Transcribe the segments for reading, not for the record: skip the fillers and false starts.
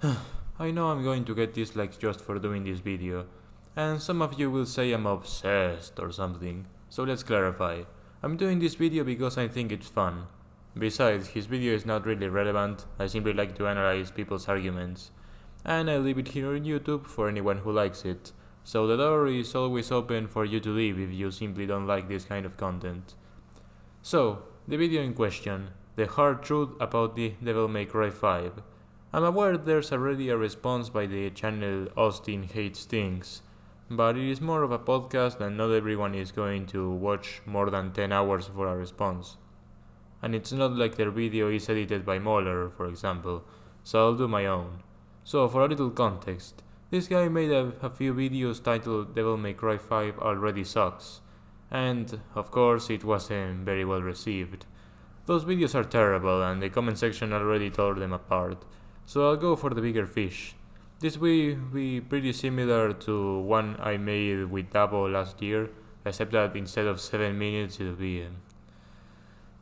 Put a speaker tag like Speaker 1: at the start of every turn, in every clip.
Speaker 1: I know I'm going to get dislikes just for doing this video, and some of you will say I'm obsessed or something, so let's clarify. I'm doing this video because I think it's fun. Besides, his video is not really relevant, I simply like to analyze people's arguments. And I leave it here on YouTube for anyone who likes it, so the door is always open for you to leave if you simply don't like this kind of content. So, the video in question, the hard truth about the Devil May Cry 5. I'm aware there's already a response by the channel Austin Hates Things, but it is more of a podcast and not everyone is going to watch more than 10 hours for a response. And it's not like their video is edited by Moller, for example, so I'll do my own. So for a little context, this guy made a few videos titled Devil May Cry 5 Already Sucks, and of course it wasn't very well received. Those videos are terrible and the comment section already tore them apart, so I'll go for the bigger fish. This will be pretty similar to one I made with Dabo last year, except that instead of 7 minutes it'll be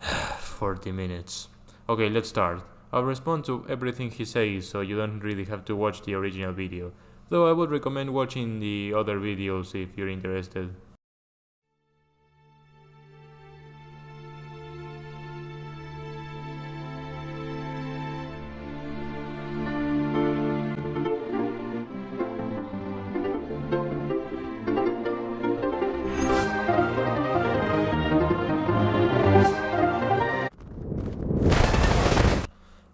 Speaker 1: 40 minutes. Okay, let's start. I'll respond to everything he says, so you don't really have to watch the original video, though I would recommend watching the other videos if you're interested.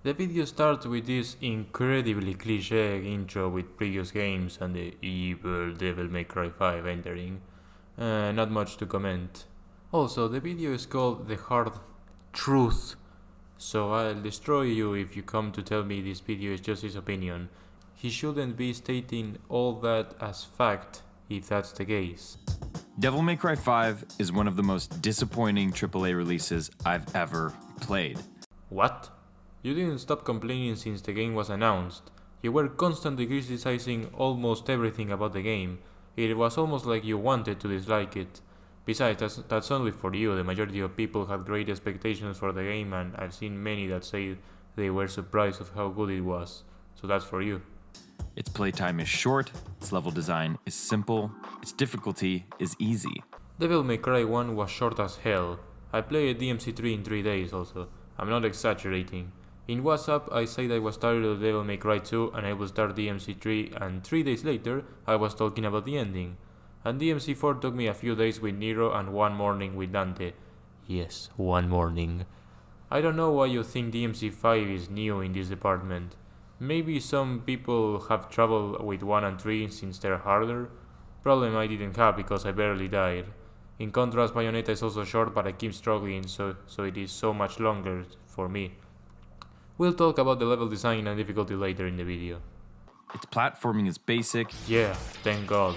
Speaker 1: The video starts with this incredibly cliché intro with previous games and the evil Devil May Cry 5 entering. Not much to comment. Also, the video is called The Hard Truth, so I'll destroy you if you come to tell me this video is just his opinion. He shouldn't be stating all that as fact if that's the case.
Speaker 2: Devil May Cry 5 is one of the most disappointing AAA releases I've ever played.
Speaker 1: What? You didn't stop complaining since the game was announced. You were constantly criticizing almost everything about the game. It was almost like you wanted to dislike it. Besides, that's only for you. The majority of people had great expectations for the game, and I've seen many that say they were surprised of how good it was. So that's for you.
Speaker 2: Its playtime is short, its level design is simple, its difficulty is easy.
Speaker 1: Devil May Cry 1 was short as hell. I played dmc3 in 3 days also. I'm not exaggerating. In WhatsApp, I said I was tired of Devil May Cry 2 and I would start DMC3, and 3 days later, I was talking about the ending. And DMC4 took me a few days with Nero and one morning with Dante. Yes, one morning. I don't know why you think dmc5 is new in this department. Maybe some people have trouble with 1 and 3 since they're harder. Problem I didn't have because I barely died. In contrast, Bayonetta is also short, but I keep struggling, so it is so much longer for me. We'll talk about the level design and difficulty later in the video.
Speaker 2: Its platforming is basic.
Speaker 1: Yeah, thank God.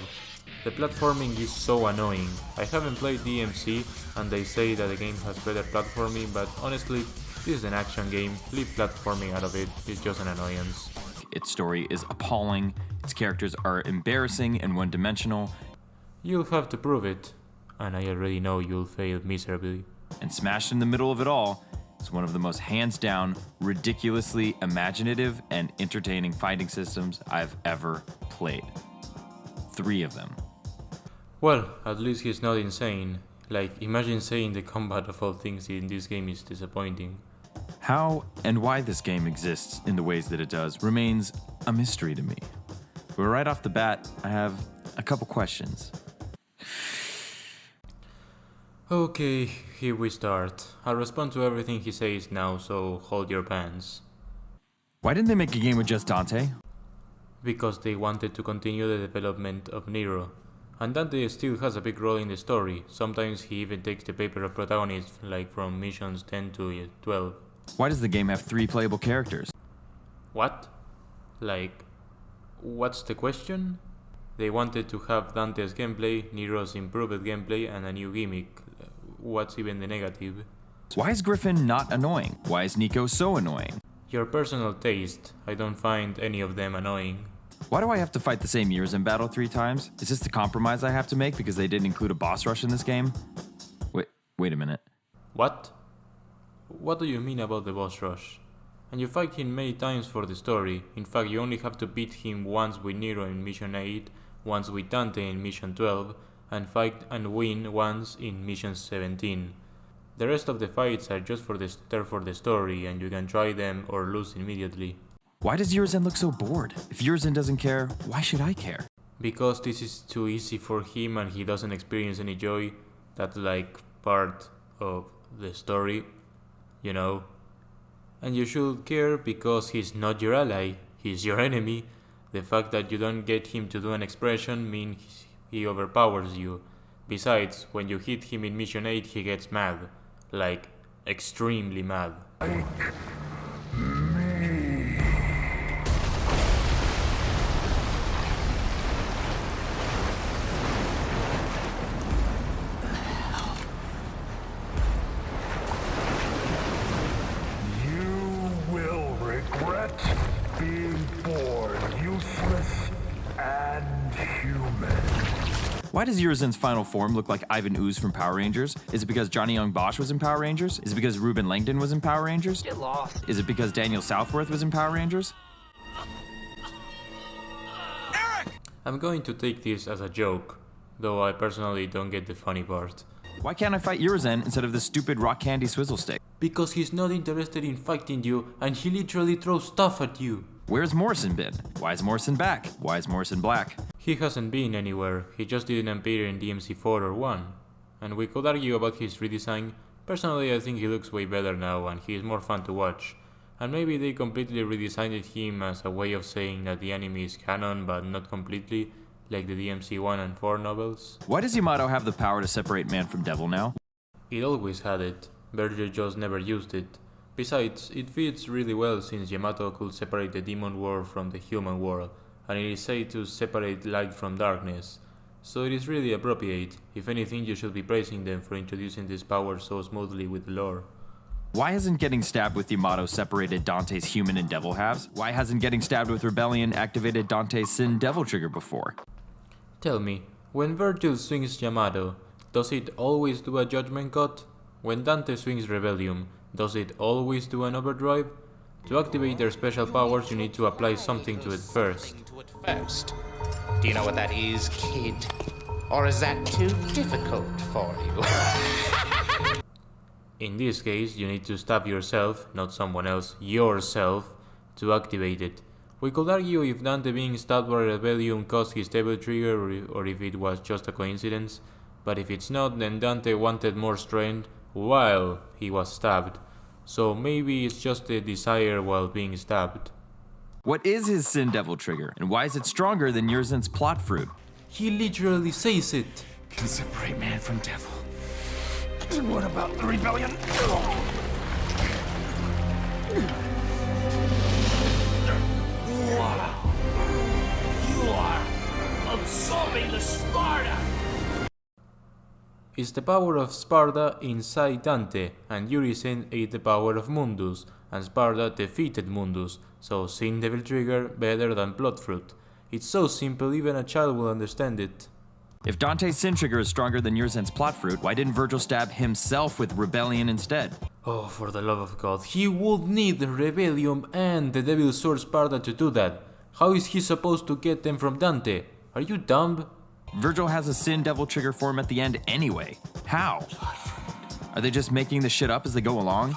Speaker 1: The platforming is so annoying. I haven't played DMC and they say that the game has better platforming, but honestly, this is an action game. Leave platforming out of it, it's just an annoyance.
Speaker 2: Its story is appalling. Its characters are embarrassing and one-dimensional.
Speaker 1: You'll have to prove it, and I already know you'll fail miserably.
Speaker 2: And smashed in the middle of it all, it's one of the most hands-down, ridiculously imaginative and entertaining fighting systems I've ever played. 3 of them.
Speaker 1: Well, at least he's not insane. Like, imagine saying the combat of all things in this game is disappointing.
Speaker 2: How and why this game exists in the ways that it does remains a mystery to me. But right off the bat, I have a couple questions.
Speaker 1: Okay, here we start. I'll respond to everything he says now, so hold your pants.
Speaker 2: Why didn't they make a game with just Dante?
Speaker 1: Because they wanted to continue the development of Nero. And Dante still has a big role in the story. Sometimes he even takes the paper of protagonist, like from missions 10 to 12.
Speaker 2: Why does the game have 3 playable characters?
Speaker 1: What? Like, what's the question? They wanted to have Dante's gameplay, Nero's improved gameplay, and a new gimmick. What's even the negative?
Speaker 2: Why is Griffin not annoying? Why is Nico so annoying?
Speaker 1: Your personal taste. I don't find any of them annoying.
Speaker 2: Why do I have to fight the same years in battle 3 times? Is this the compromise I have to make because they didn't include a boss rush in this game? Wait a minute.
Speaker 1: What? What do you mean about the boss rush? And you fight him many times for the story. In fact, you only have to beat him once with Nero in Mission 8, once with Dante in Mission 12, and fight and win once in Mission 17. The rest of the fights are just for the story, and you can try them or lose immediately.
Speaker 2: Why does Urizen look so bored? If Urizen doesn't care, why should I care?
Speaker 1: Because this is too easy for him and he doesn't experience any joy. That's like part of the story, you know. And you should care because he's not your ally, he's your enemy. The fact that you don't get him to do an expression means he overpowers you. Besides, when you hit him in Mission 8 he gets mad. Like, extremely mad.
Speaker 2: Why does Urizen's final form look like Ivan Ooze from Power Rangers? Is it because Johnny Young Bosch was in Power Rangers? Is it because Ruben Langdon was in Power Rangers?
Speaker 3: Get lost.
Speaker 2: Is it because Daniel Southworth was in Power Rangers?
Speaker 1: I'm going to take this as a joke, though I personally don't get the funny part.
Speaker 2: Why can't I fight Urizen instead of this stupid rock candy swizzle stick?
Speaker 1: Because he's not interested in fighting you and he literally throws stuff at you.
Speaker 2: Where's Morrison been? Why is Morrison back? Why is Morrison black?
Speaker 1: He hasn't been anywhere, he just didn't appear in DMC4 or 1. And we could argue about his redesign. Personally, I think he looks way better now and he is more fun to watch. And maybe they completely redesigned him as a way of saying that the anime is canon but not completely, like the DMC1 and 4 novels.
Speaker 2: Why does Yamato have the power to separate man from devil now?
Speaker 1: It always had it, Virgil just never used it. Besides, it fits really well since Yamato could separate the demon world from the human world, and it is said to separate light from darkness. So it is really appropriate. If anything, you should be praising them for introducing this power so smoothly with the lore.
Speaker 2: Why hasn't getting stabbed with Yamato separated Dante's human and devil halves? Why hasn't getting stabbed with Rebellion activated Dante's sin devil trigger before?
Speaker 1: Tell me, when Virgil swings Yamato, does it always do a judgment cut? When Dante swings Rebellion, does it always do an overdrive? To activate their special powers, you need to apply something to it first.
Speaker 3: Do you know what that is, kid? Or is that too difficult for you?
Speaker 1: In this case, you need to stab yourself, not someone else, yourself, to activate it. We could argue if Dante being stabbed by Rebellion caused his devil trigger or if it was just a coincidence, but if it's not, then Dante wanted more strength while he was stabbed. So maybe it's just a desire while being stabbed.
Speaker 2: What is his sin devil trigger, and why is it stronger than Urizen's plot fruit?
Speaker 1: He literally says it.
Speaker 4: Can separate man from devil. And what about the rebellion?
Speaker 5: Wow. You are absorbing the Sparta!
Speaker 1: It's the power of Sparta inside Dante, and Urizen ate the power of Mundus, and Sparta defeated Mundus, so Sin Devil Trigger better than Plot Fruit. It's so simple even a child will understand it.
Speaker 2: If Dante's sin trigger is stronger than Urizen's plot fruit, why didn't Virgil stab himself with Rebellion instead?
Speaker 1: Oh, for the love of God, he would need the Rebellion and the Devil's Sword Sparta to do that. How is he supposed to get them from Dante? Are you dumb?
Speaker 2: Virgil has a sin devil trigger form at the end anyway. How? Are they just making this shit up as they go along?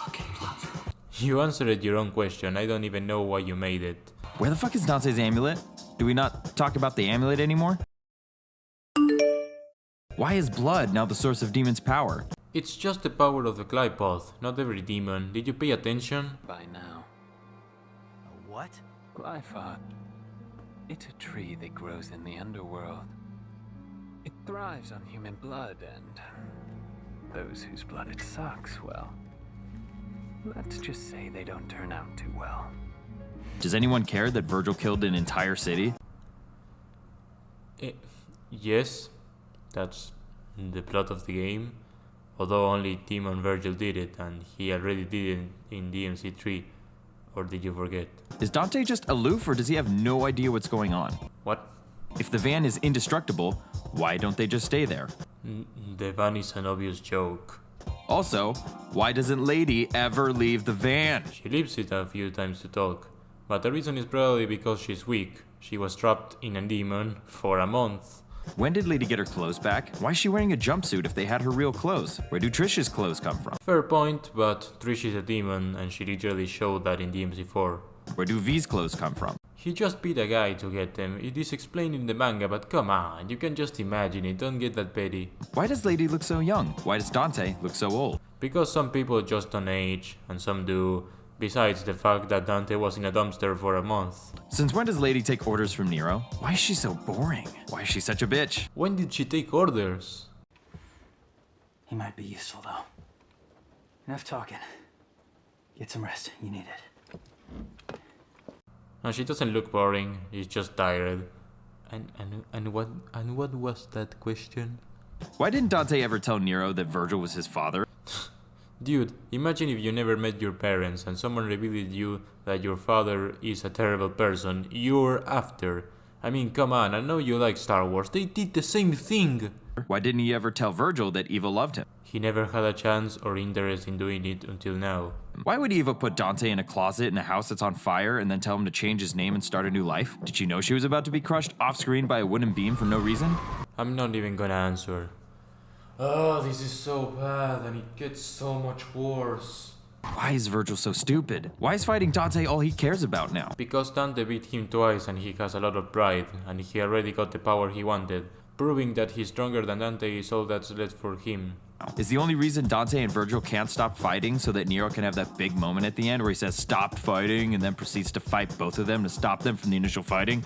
Speaker 1: You answered your own question, I don't even know why you made it.
Speaker 2: Where the fuck is Dante's amulet? Do we not talk about the amulet anymore? Why is blood now the source of demon's power?
Speaker 1: It's just the power of the Glypoth, not every demon. Did you pay attention?
Speaker 6: By now.
Speaker 4: A what?
Speaker 6: Glyphosate. It's a tree that grows in the underworld. It thrives on human blood, and those whose blood it sucks, well, let's just say they don't turn out too well.
Speaker 2: Does anyone care that Virgil killed an entire city?
Speaker 1: Yes, that's the plot of the game. Although only Demon Virgil did it, and he already did it in DMC3. Or did you forget?
Speaker 2: Is Dante just aloof, or does he have no idea what's going on?
Speaker 1: What?
Speaker 2: If the van is indestructible, why don't they just stay there?
Speaker 1: The van is an obvious joke.
Speaker 2: Also, why doesn't Lady ever leave the van?
Speaker 1: She leaves it a few times to talk, but the reason is probably because she's weak. She was trapped in a demon for a month.
Speaker 2: When did Lady get her clothes back? Why is she wearing a jumpsuit if they had her real clothes? Where do Trish's clothes come from?
Speaker 1: Fair point, but Trish is a demon and she literally showed that in DMC4.
Speaker 2: Where do V's clothes come from?
Speaker 1: He just beat a guy to get them. It is explained in the manga, but come on, you can just imagine it, don't get that petty.
Speaker 2: Why does Lady look so young? Why does Dante look so old?
Speaker 1: Because some people just don't age, and some do. Besides the fact that Dante was in a dumpster for a month.
Speaker 2: Since when does Lady take orders from Nero? Why is she so boring? Why is she such a bitch?
Speaker 1: When did she take orders?
Speaker 4: He might be useful, though. Enough talking. Get some rest. You need it.
Speaker 1: And she doesn't look boring, she's just tired. And what was that question?
Speaker 2: Why didn't Dante ever tell Nero that Virgil was his father?
Speaker 1: Dude, imagine if you never met your parents and someone revealed you that your father is a terrible person you're after. I mean, come on, I know you like Star Wars, they did the same thing.
Speaker 2: Why didn't he ever tell Virgil that Eva loved him?
Speaker 1: He never had a chance or interest in doing it until now.
Speaker 2: Why would Eva put Dante in a closet in a house that's on fire and then tell him to change his name and start a new life? Did she know she was about to be crushed off screen by a wooden beam for no reason?
Speaker 1: I'm not even gonna answer. Oh, this is so bad and it gets so much worse.
Speaker 2: Why is Virgil so stupid? Why is fighting Dante all he cares about now?
Speaker 1: Because Dante beat him twice and he has a lot of pride and he already got the power he wanted. Proving that he's stronger than Dante is all that's left for him.
Speaker 2: Is the only reason Dante and Virgil can't stop fighting so that Nero can have that big moment at the end where he says stop fighting and then proceeds to fight both of them to stop them from the initial fighting?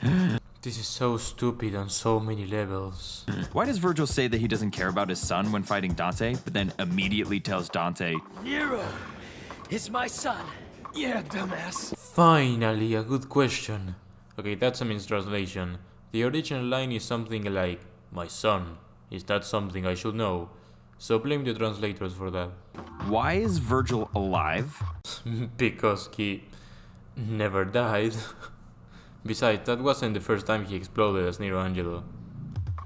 Speaker 1: This is so stupid on so many levels.
Speaker 2: Why does Virgil say that he doesn't care about his son when fighting Dante, but then immediately tells Dante,
Speaker 5: Nero is my son.
Speaker 4: Yeah, dumbass.
Speaker 1: Finally, a good question. Okay, that's a mistranslation. The original line is something like, my son, is that something I should know? So blame the translators for that.
Speaker 2: why is Virgil alive?
Speaker 1: Because he never died. Besides, that wasn't the first time he exploded as Nero Angelo.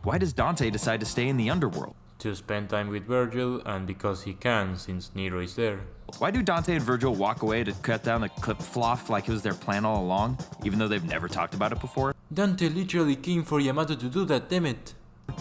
Speaker 2: Why does Dante decide to stay in the underworld?
Speaker 1: To spend time with Virgil, and because he can, since Nero is there.
Speaker 2: Why do Dante and Virgil walk away to cut down the clip floff like it was their plan all along, even though they've never talked about it before?
Speaker 1: Dante literally came for Yamato to do that, damn it.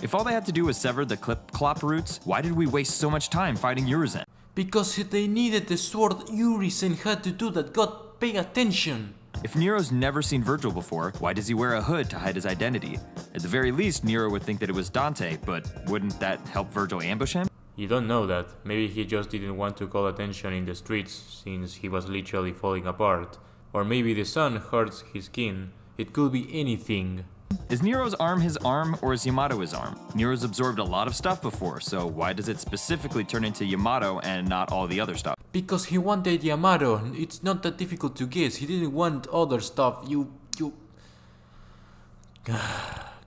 Speaker 2: If all they had to do was sever the clip clop roots, why did we waste so much time fighting Urizen?
Speaker 1: Because they needed the sword Urizen had to do that, God, pay attention.
Speaker 2: If Nero's never seen Virgil before, why does he wear a hood to hide his identity? At the very least, Nero would think that it was Dante, but wouldn't that help Virgil ambush him?
Speaker 1: You don't know that. Maybe he just didn't want to call attention in the streets since he was literally falling apart. Or maybe the sun hurts his skin. It could be anything.
Speaker 2: Is Nero's arm his arm, or is Yamato his arm? Nero's absorbed a lot of stuff before, so why does it specifically turn into Yamato and not all the other stuff?
Speaker 1: Because he wanted Yamato. It's not that difficult to guess. He didn't want other stuff. You...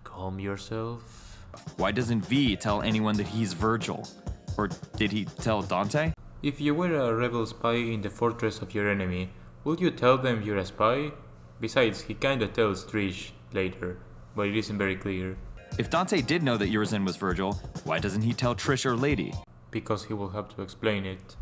Speaker 1: Calm yourself.
Speaker 2: Why doesn't V tell anyone that he's Virgil? Or did he tell Dante?
Speaker 1: If you were a rebel spy in the fortress of your enemy, would you tell them you're a spy? Besides, he kinda tells Trish later, but it isn't very clear.
Speaker 2: If Dante did know that Urizen was Virgil, why doesn't he tell Trish or Lady?
Speaker 1: Because he will have to explain it.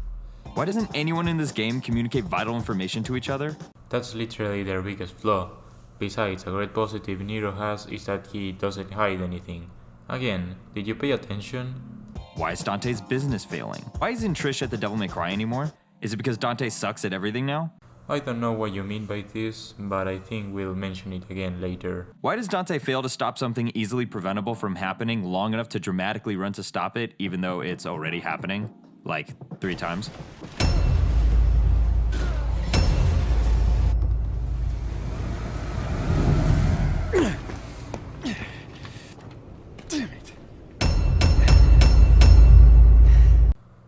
Speaker 2: Why doesn't anyone in this game communicate vital information to each other?
Speaker 1: That's literally their biggest flaw. Besides, a great positive Nero has is that he doesn't hide anything. Again, did you pay attention?
Speaker 2: Why is Dante's business failing? Why isn't Trish at the Devil May Cry anymore? Is it because Dante sucks at everything now?
Speaker 1: I don't know what you mean by this, but I think we'll mention it again later.
Speaker 2: Why does Dante fail to stop something easily preventable from happening long enough to dramatically run to stop it, even though it's already happening? Like 3 times?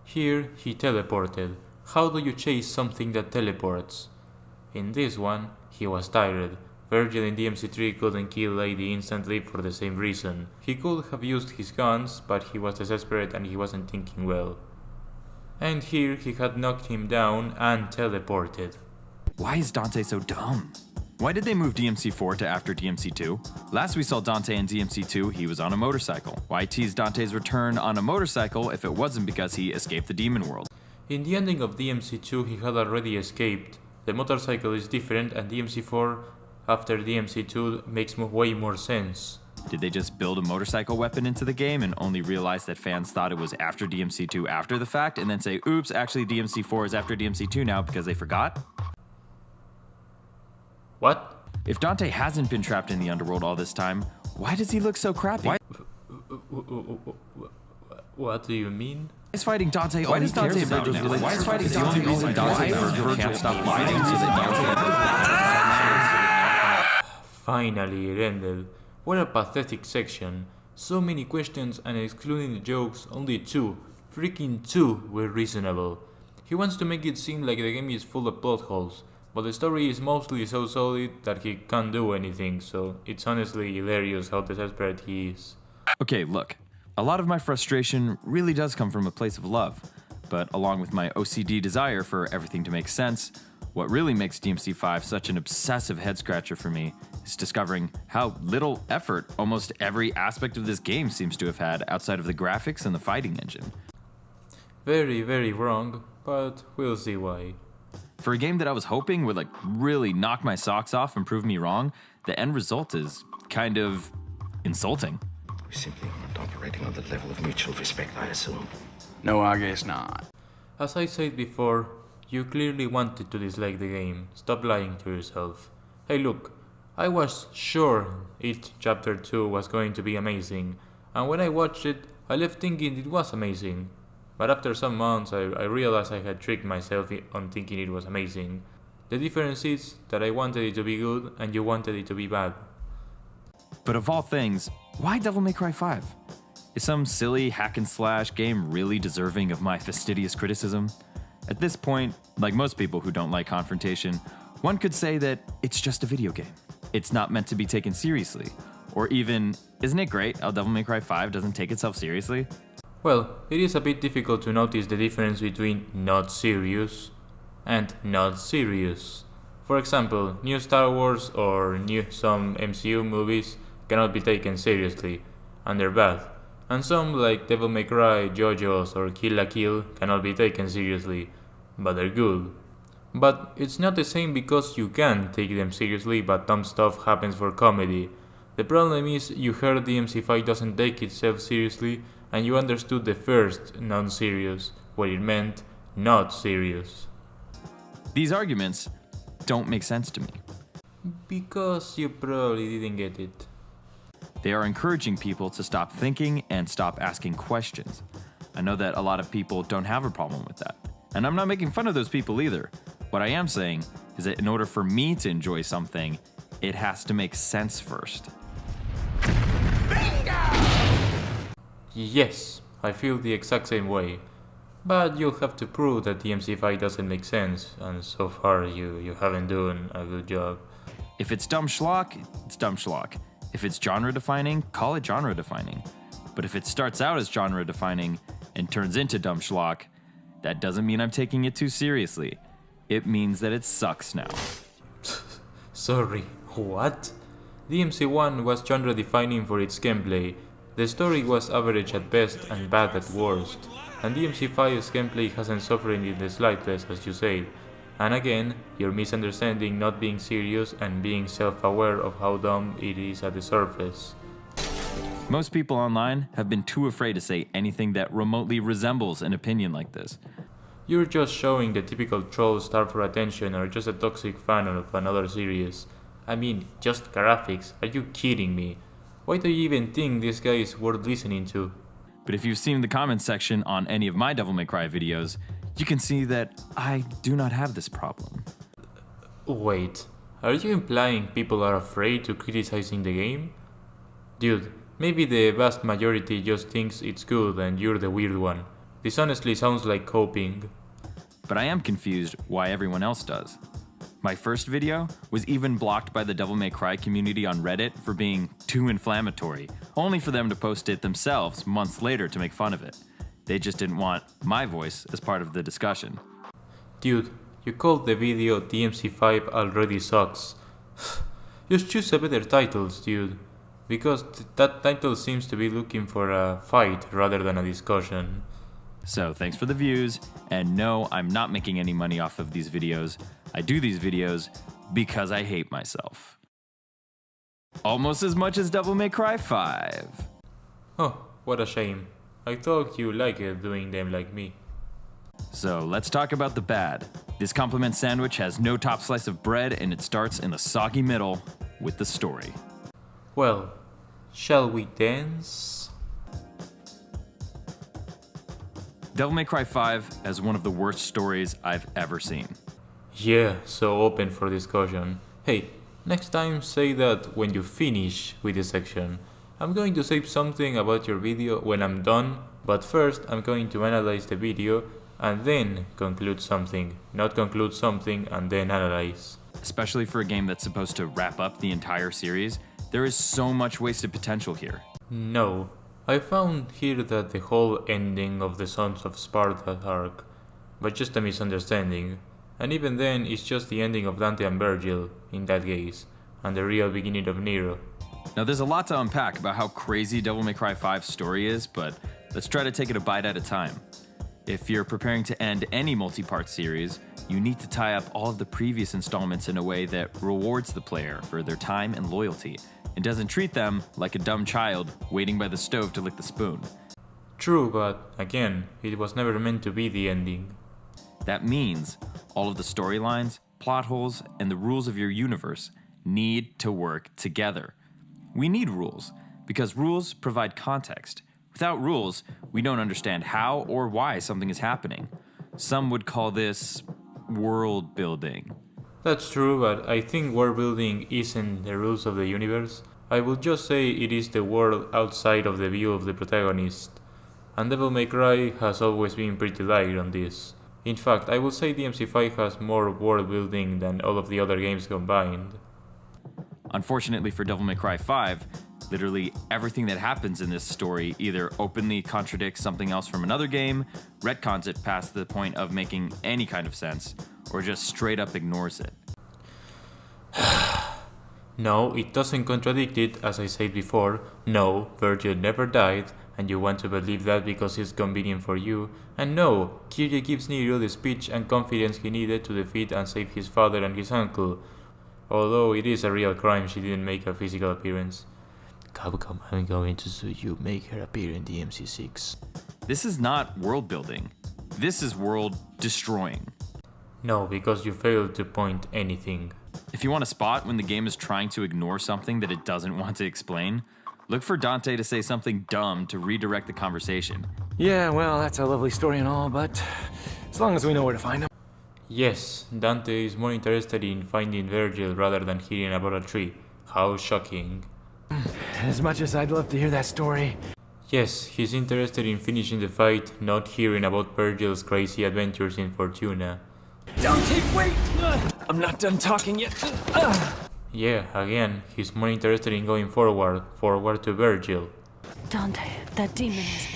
Speaker 1: Here, he teleported. How do you chase something that teleports? In this one, he was tired. Virgil in DMC3 couldn't kill Lady instantly for the same reason. He could have used his guns, but he was desperate and he wasn't thinking well. And here, he had knocked him down and teleported.
Speaker 2: Why is Dante so dumb? Why did they move DMC4 to after DMC2? Last we saw Dante in DMC2, he was on a motorcycle. Why tease Dante's return on a motorcycle if it wasn't because he escaped the demon world?
Speaker 1: In the ending of DMC2 he had already escaped. The motorcycle is different and DMC4 after DMC2 makes way more sense.
Speaker 2: Did they just build a motorcycle weapon into the game and only realize that fans thought it was after DMC2 after the fact, and then say, oops, actually DMC4 is after DMC2 now because they forgot?
Speaker 1: What?
Speaker 2: If Dante hasn't been trapped in the underworld all this time, why does he look so crappy?
Speaker 1: What do you mean?
Speaker 2: Why is fighting Dante all he cares about now? Why is fighting Dante the only reason Dante ever can't stop fighting so that Dante...
Speaker 1: Finally, Rendell. What a pathetic section. So many questions and excluding the jokes, only freaking two were reasonable. He wants to make it seem like the game is full of plot holes, but the story is mostly so solid that he can't do anything, so it's honestly hilarious how desperate he is.
Speaker 2: Okay, look. A lot of my frustration really does come from a place of love, but along with my OCD desire for everything to make sense, what really makes DMC5 such an obsessive head-scratcher for me is discovering how little effort almost every aspect of this game seems to have had outside of the graphics and the fighting engine.
Speaker 1: Very, very wrong, but we'll see why.
Speaker 2: For a game that I was hoping would really knock my socks off and prove me wrong, the end result is kind of insulting.
Speaker 7: We simply aren't operating on the level of mutual respect, I assume.
Speaker 4: No, I guess not.
Speaker 1: As I said before, you clearly wanted to dislike the game. Stop lying to yourself. Hey look, I was sure Chapter 2 was going to be amazing, and when I watched it, I left thinking it was amazing. But after some months, I realized I had tricked myself on thinking it was amazing. The difference is that I wanted it to be good, and you wanted it to be bad.
Speaker 2: But of all things, why Devil May Cry 5? Is some silly hack-and-slash game really deserving of my fastidious criticism? At this point, like most people who don't like confrontation, one could say that it's just a video game. It's not meant to be taken seriously. Or even, isn't it great how Devil May Cry 5 doesn't take itself seriously?
Speaker 1: Well, it is a bit difficult to notice the difference between not serious and not serious. For example, new Star Wars or some MCU movies cannot be taken seriously, and they're bad. And some like Devil May Cry, JoJo's or Kill la Kill cannot be taken seriously, but they're good. But it's not the same because you can take them seriously but dumb stuff happens for comedy. The problem is you heard DMC5 doesn't take itself seriously and you understood the first non-serious, what it meant not serious.
Speaker 2: These arguments don't make sense to me.
Speaker 1: Because you probably didn't get it.
Speaker 2: They are encouraging people to stop thinking and stop asking questions. I know that a lot of people don't have a problem with that. And I'm not making fun of those people either. What I am saying is that in order for me to enjoy something, it has to make sense first.
Speaker 1: Yes, I feel the exact same way. But you'll have to prove that DMC5 doesn't make sense, and so far you haven't done a good job.
Speaker 2: If it's dumb schlock, it's dumb schlock. If it's genre defining, call it genre defining. But if it starts out as genre defining and turns into dumb schlock, that doesn't mean I'm taking it too seriously. It means that it sucks now.
Speaker 1: Sorry, what? DMC1 was genre defining for its gameplay. The story was average at best and bad at worst. And DMC5's gameplay hasn't suffered in the slightest, as you said. And again, you're misunderstanding not being serious and being self-aware of how dumb it is at the surface.
Speaker 2: Most people online have been too afraid to say anything that remotely resembles an opinion like this.
Speaker 1: You're just showing the typical troll starved for attention or just a toxic fan of another series. I mean, just graphics, are you kidding me? Why do you even think this guy is worth listening to?
Speaker 2: But if you've seen the comments section on any of my Devil May Cry videos, you can see that I do not have this problem.
Speaker 1: Wait, are you implying people are afraid to criticizing the game? Dude, maybe the vast majority just thinks it's good and you're the weird one. This honestly sounds like coping.
Speaker 2: But I am confused why everyone else does. My first video was even blocked by the Devil May Cry community on Reddit for being too inflammatory, only for them to post it themselves months later to make fun of it. They just didn't want my voice as part of the discussion.
Speaker 1: Dude, you called the video DMC5 already sucks. Just choose a better title, dude. Because that title seems to be looking for a fight rather than a discussion.
Speaker 2: So thanks for the views, and no, I'm not making any money off of these videos. I do these videos because I hate myself. Almost as much as Devil May Cry 5.
Speaker 1: Oh, what a shame. I thought you liked doing them like me.
Speaker 2: So let's talk about the bad. This compliment sandwich has no top slice of bread, and it starts in the soggy middle with the story.
Speaker 1: Well, shall we dance?
Speaker 2: Devil May Cry 5 has one of the worst stories I've ever seen.
Speaker 1: Yeah, so open for discussion. Hey, next time say that when you finish with this section. I'm going to say something about your video when I'm done, but first I'm going to analyze the video and then conclude something, not conclude something and then analyze.
Speaker 2: Especially for a game that's supposed to wrap up the entire series, there is so much wasted potential here.
Speaker 1: No, I found here that the whole ending of the Sons of Sparta arc was just a misunderstanding, and even then it's just the ending of Dante and Virgil in that case, and the real beginning of Nero.
Speaker 2: Now there's a lot to unpack about how crazy Devil May Cry 5's story is, but let's try to take it a bite at a time. If you're preparing to end any multi-part series, you need to tie up all of the previous installments in a way that rewards the player for their time and loyalty, and doesn't treat them like a dumb child waiting by the stove to lick the spoon.
Speaker 1: True, but again, it was never meant to be the ending.
Speaker 2: That means all of the storylines, plot holes, and the rules of your universe need to work together. We need rules, because rules provide context. Without rules, we don't understand how or why something is happening. Some would call this world building.
Speaker 1: That's true, but I think world building isn't the rules of the universe. I would just say it is the world outside of the view of the protagonist. And Devil May Cry has always been pretty light on this. In fact, I would say dmc5 has more world building than all of the other games combined.
Speaker 2: Unfortunately for Devil May Cry 5, literally everything that happens in this story either openly contradicts something else from another game, retcons it past the point of making any kind of sense, or just straight up ignores it.
Speaker 1: No, it doesn't contradict it, as I said before. No, Virgil never died, and you want to believe that because it's convenient for you. And no, Kyrie gives Nero the speech and confidence he needed to defeat and save his father and his uncle. Although it is a real crime she didn't make a physical appearance. Capcom, I'm going to sue you, make her appear in dmc6.
Speaker 2: This is not world building. This is world destroying.
Speaker 1: No, because you failed to point anything.
Speaker 2: If you want to spot when the game is trying to ignore something that it doesn't want to explain, look for Dante to say something dumb to redirect the conversation.
Speaker 5: Yeah, well, that's a lovely story and all, but as long as we know where to find him.
Speaker 1: Yes, Dante is more interested in finding Virgil rather than hearing about a tree. How shocking.
Speaker 5: As much as I'd love to hear that story.
Speaker 1: Yes, he's interested in finishing the fight, not hearing about Virgil's crazy adventures in Fortuna.
Speaker 5: Dante, wait! I'm not done talking yet.
Speaker 1: Yeah, again, he's more interested in going forward to Virgil.
Speaker 8: Dante, that demon is...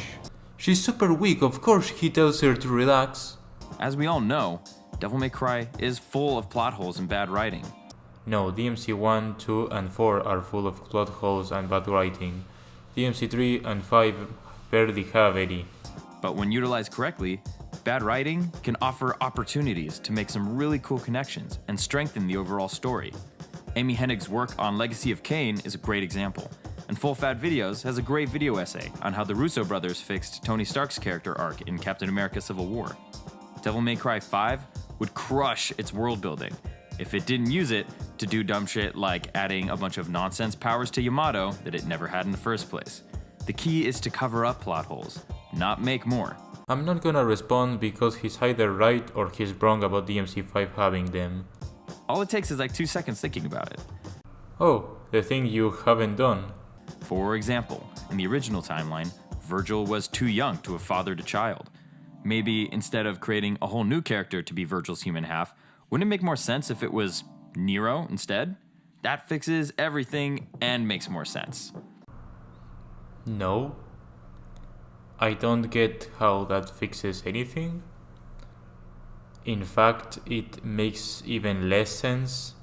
Speaker 1: She's super weak, of course he tells her to relax.
Speaker 2: As we all know, Devil May Cry is full of plot holes and bad writing.
Speaker 1: No, DMC 1, 2, and 4 are full of plot holes and bad writing. DMC 3 and 5 barely have any.
Speaker 2: But when utilized correctly, bad writing can offer opportunities to make some really cool connections and strengthen the overall story. Amy Hennig's work on Legacy of Kain is a great example, and Full Fat Videos has a great video essay on how the Russo brothers fixed Tony Stark's character arc in Captain America Civil War. Devil May Cry 5 would crush its world building if it didn't use it to do dumb shit like adding a bunch of nonsense powers to Yamato that it never had in the first place. The key is to cover up plot holes, not make more.
Speaker 1: I'm not gonna respond because he's either right or he's wrong about DMC5 having them.
Speaker 2: All it takes is like 2 seconds thinking about it.
Speaker 1: Oh, the thing you haven't done.
Speaker 2: For example, in the original timeline, Virgil was too young to have fathered a child. Maybe instead of creating a whole new character to be Virgil's human half, wouldn't it make more sense if it was Nero instead? That fixes everything and makes more sense.
Speaker 1: No. I don't get how that fixes anything. In fact, it makes even less sense.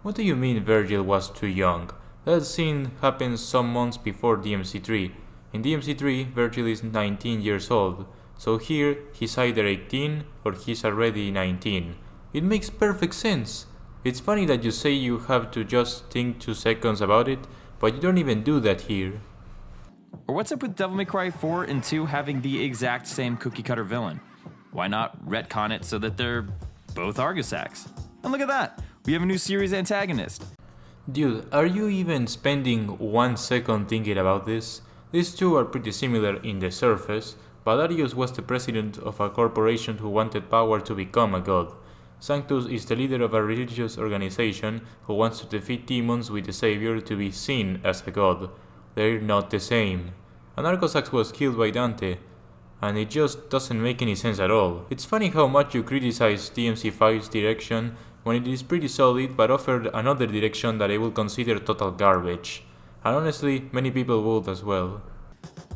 Speaker 1: What do you mean Virgil was too young? That scene happened some months before DMC3. In DMC3, Virgil is 19 years old, so here he's either 18 or he's already 19. It makes perfect sense. It's funny that you say you have to just think 2 seconds about it, but you don't even do that here.
Speaker 2: Or what's up with Devil May Cry 4 and 2 having the exact same cookie-cutter villain? Why not retcon it so that they're both Argosacs? And look at that! We have a new series antagonist.
Speaker 1: Dude, are you even spending 1 second thinking about this? These two are pretty similar in the surface, but Darius was the president of a corporation who wanted power to become a god. Sanctus is the leader of a religious organization who wants to defeat demons with the savior to be seen as a god. They're not the same. An Argosax was killed by Dante, and it just doesn't make any sense at all. It's funny how much you criticize dmc5's direction when it is pretty solid but offered another direction that I would consider total garbage. And honestly, many people would as well.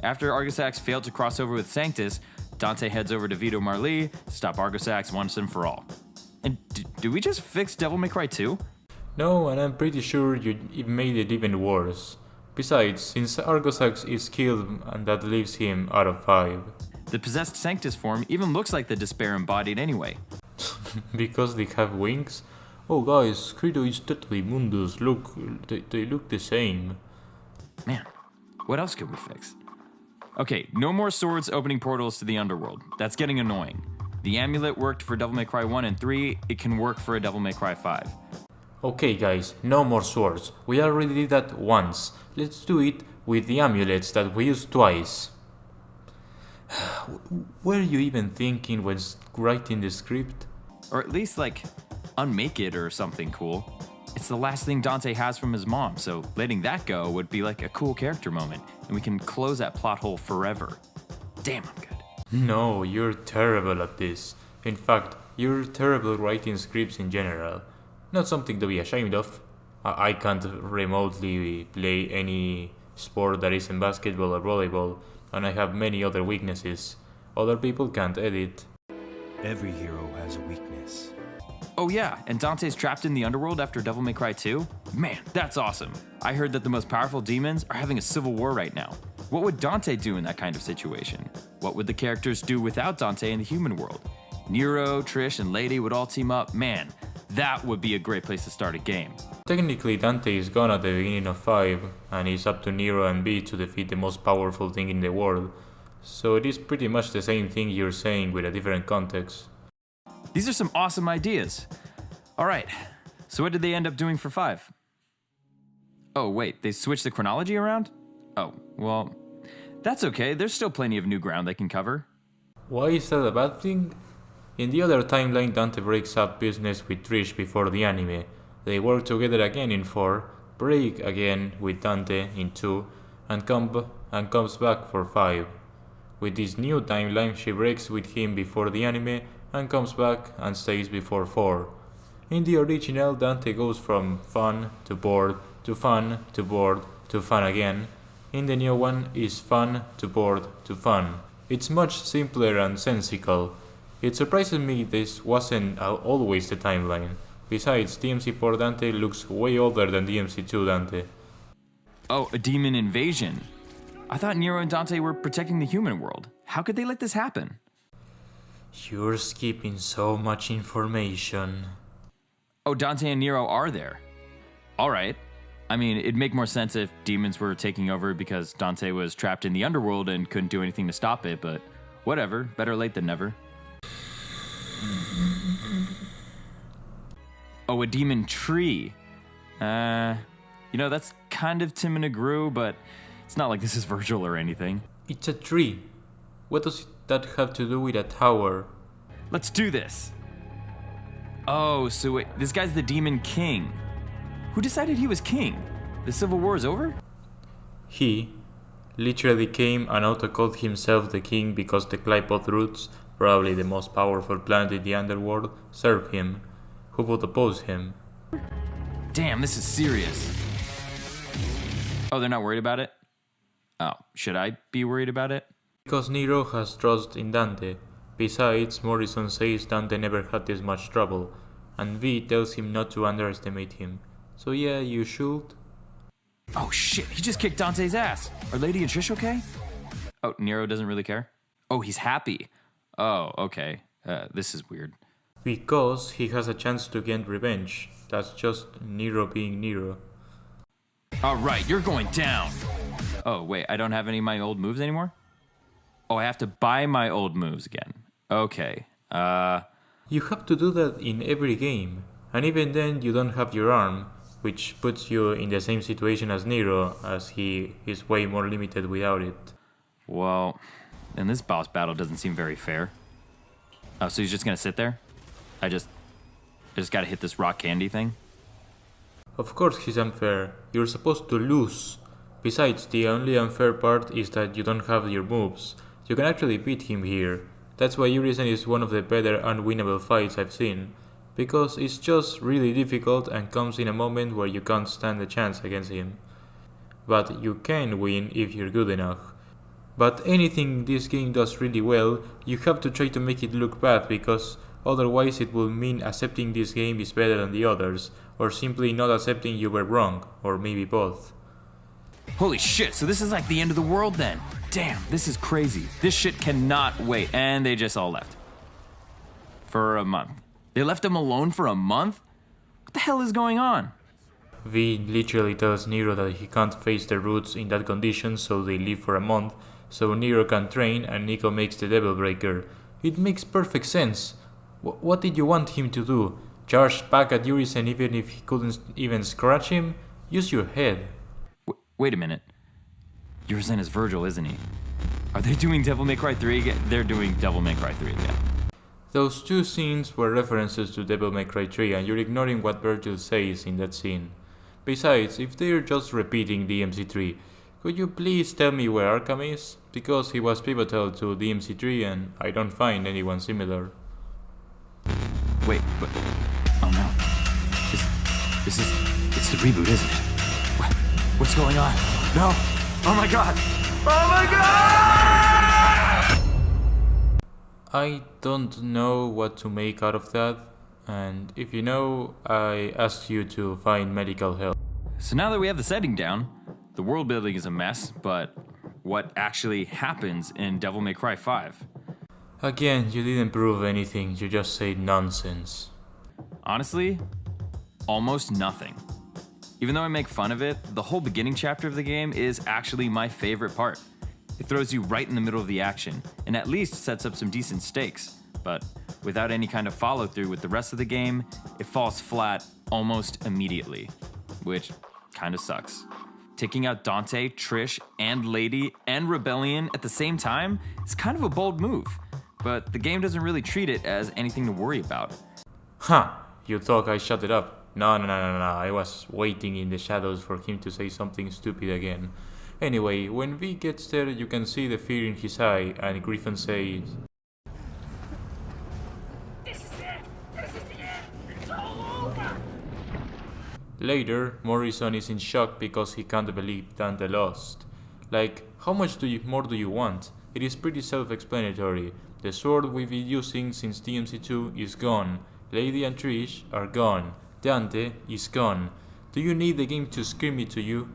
Speaker 2: After Argosax failed to cross over with Sanctus, Dante heads over to Vito Marley to stop Argosax once and for all. And do we just fix Devil May Cry 2?
Speaker 1: No, and I'm pretty sure you made it even worse. Besides, since Argosax is killed and that leaves him out of 5.
Speaker 2: The possessed Sanctus form even looks like the Despair embodied anyway.
Speaker 1: Because they have wings? Oh guys, Credo is totally Mundus, look, they look the same.
Speaker 2: Man, what else could we fix? Okay, no more swords opening portals to the underworld. That's getting annoying. The amulet worked for Devil May Cry 1 and 3, it can work for a Devil May Cry 5.
Speaker 1: Okay guys, no more swords. We already did that once. Let's do it with the amulets that we used twice. Were you even thinking when writing the script?
Speaker 2: Or at least, like, unmake it or something cool. It's the last thing Dante has from his mom, so letting that go would be like a cool character moment, and we can close that plot hole forever. Damn, I'm good.
Speaker 1: No, you're terrible at this. In fact, you're terrible writing scripts in general. Not something to be ashamed of. I can't remotely play any sport that isn't basketball or volleyball, and I have many other weaknesses. Other people can't edit.
Speaker 9: Every hero has a weakness.
Speaker 2: Oh yeah, and Dante's trapped in the underworld after Devil May Cry 2? Man, that's awesome. I heard that the most powerful demons are having a civil war right now. What would Dante do in that kind of situation? What would the characters do without Dante in the human world? Nero, Trish, and Lady would all team up. Man, that would be a great place to start a game.
Speaker 1: Technically, Dante is gone at the beginning of 5, and it's up to Nero and B to defeat the most powerful thing in the world. So it is pretty much the same thing you're saying with a different context.
Speaker 2: These are some awesome ideas. Alright, so what did they end up doing for 5? Oh wait, they switched the chronology around? Oh, well, that's okay, there's still plenty of new ground they can cover.
Speaker 1: Why is that a bad thing? In the other timeline, Dante breaks up business with Trish before the anime. They work together again in 4, break again with Dante in 2, and comes back for 5. With this new timeline, she breaks with him before the anime and comes back and stays before 4. In the original, Dante goes from fun to bored to fun to bored to fun again. In the new one is fun to bored to fun. It's much simpler and sensical. It surprises me this wasn't always the timeline. Besides, DMC4 Dante looks way older than DMC2 Dante.
Speaker 2: Oh, a demon invasion. I thought Nero and Dante were protecting the human world. How could they let this happen?
Speaker 1: You're skipping so much information.
Speaker 2: Oh, Dante and Nero are there. Alright. I mean, it'd make more sense if demons were taking over because Dante was trapped in the underworld and couldn't do anything to stop it, but whatever, better late than never. Oh, a demon tree. That's kind of Tim and a Gru, but it's not like this is Virgil or anything.
Speaker 1: It's a tree. What does that have to do with a tower?
Speaker 2: Let's do this. Oh, so wait, this guy's the Demon King. Who decided he was king? The Civil War is over?
Speaker 1: He literally came and auto-called himself the king because the Clypod roots, probably the most powerful plant in the underworld, serve him. Who would oppose him?
Speaker 2: Damn, this is serious. Oh, they're not worried about it? Oh, should I be worried about it?
Speaker 1: Because Nero has trust in Dante. Besides, Morrison says Dante never had this much trouble, and V tells him not to underestimate him. So yeah, you should.
Speaker 2: Oh shit, he just kicked Dante's ass. Are Lady and Trish okay? Oh, Nero doesn't really care? Oh, he's happy. Oh, okay. This is weird.
Speaker 1: Because he has a chance to get revenge. That's just Nero being Nero.
Speaker 2: Alright, you're going down. Oh, wait, I don't have any of my old moves anymore? Oh, I have to buy my old moves again. Okay,
Speaker 1: You have to do that in every game. And even then you don't have your arm, which puts you in the same situation as Nero, as he is way more limited without it.
Speaker 2: Well, then this boss battle doesn't seem very fair. Oh, so he's just gonna sit there? I just gotta hit this rock candy thing?
Speaker 1: Of course he's unfair. You're supposed to lose. Besides, the only unfair part is that you don't have your moves. You can actually beat him here. That's why Urizen is one of the better unwinnable fights I've seen. Because it's just really difficult and comes in a moment where you can't stand a chance against him. But you can win if you're good enough. But anything this game does really well, you have to try to make it look bad, because otherwise it will mean accepting this game is better than the others, or simply not accepting you were wrong, or maybe both.
Speaker 2: Holy shit, so this is like the end of the world then. Damn, this is crazy. This shit cannot wait. And they just all left. For a month. They left him alone for a month? What the hell is going on?
Speaker 1: V literally tells Nero that he can't face the roots in that condition, so they leave for a month, so Nero can train and Nico makes the Devil Breaker. It makes perfect sense. What did you want him to do? Charge back at Urizen even if he couldn't even scratch him? Use your head.
Speaker 2: Wait a minute. Urizen is Virgil, isn't he? Are they doing Devil May Cry 3 again? They're doing Devil May Cry 3 again.
Speaker 1: Those two scenes were references to Devil May Cry 3 and you're ignoring what Virgil says in that scene. Besides, if they're just repeating DMC3, could you please tell me where Arkham is? Because he was pivotal to DMC3 and I don't find anyone similar.
Speaker 2: Wait, but... Oh no. It's the reboot, isn't it? What's going on? No! Oh my god! Oh my god!
Speaker 1: I don't know what to make out of that, and if you know, I ask you to find medical help.
Speaker 2: So now that we have the setting down, the world building is a mess, but what actually happens in Devil May Cry 5?
Speaker 1: Again, you didn't prove anything, you just said nonsense.
Speaker 2: Honestly, almost nothing. Even though I make fun of it, the whole beginning chapter of the game is actually my favorite part. It throws you right in the middle of the action, and at least sets up some decent stakes, but without any kind of follow-through with the rest of the game, it falls flat almost immediately, which kinda sucks. Taking out Dante, Trish, and Lady, and Rebellion at the same time is kind of a bold move, but the game doesn't really treat it as anything to worry about.
Speaker 1: Huh, you thought I shut it up. No, I was waiting in the shadows for him to say something stupid again. Anyway, when V gets there, you can see the fear in his eye, and Griffin says... This is it! This is the end! It's all over! Later, Morrison is in shock because he can't believe Dante lost. Like, how much more do you want? It is pretty self-explanatory. The sword we've been using since DMC2 is gone. Lady and Trish are gone. Dante is gone. Do you need the game to scream it to you?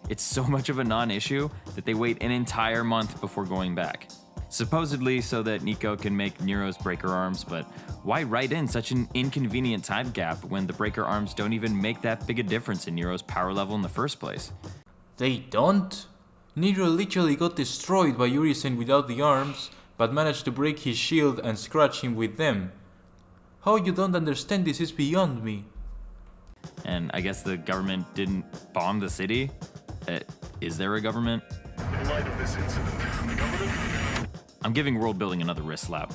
Speaker 2: It's so much of a non-issue that they wait an entire month before going back. Supposedly so that Nico can make Nero's breaker arms, but why write in such an inconvenient time gap when the breaker arms don't even make that big a difference in Nero's power level in the first place?
Speaker 1: They don't? Nero literally got destroyed by Urizen without the arms, but managed to break his shield and scratch him with them. How you don't understand this is beyond me.
Speaker 2: And I guess the government didn't bomb the city? Is there a government?
Speaker 10: In light of this incident, the government...
Speaker 2: I'm giving world building another wrist slap.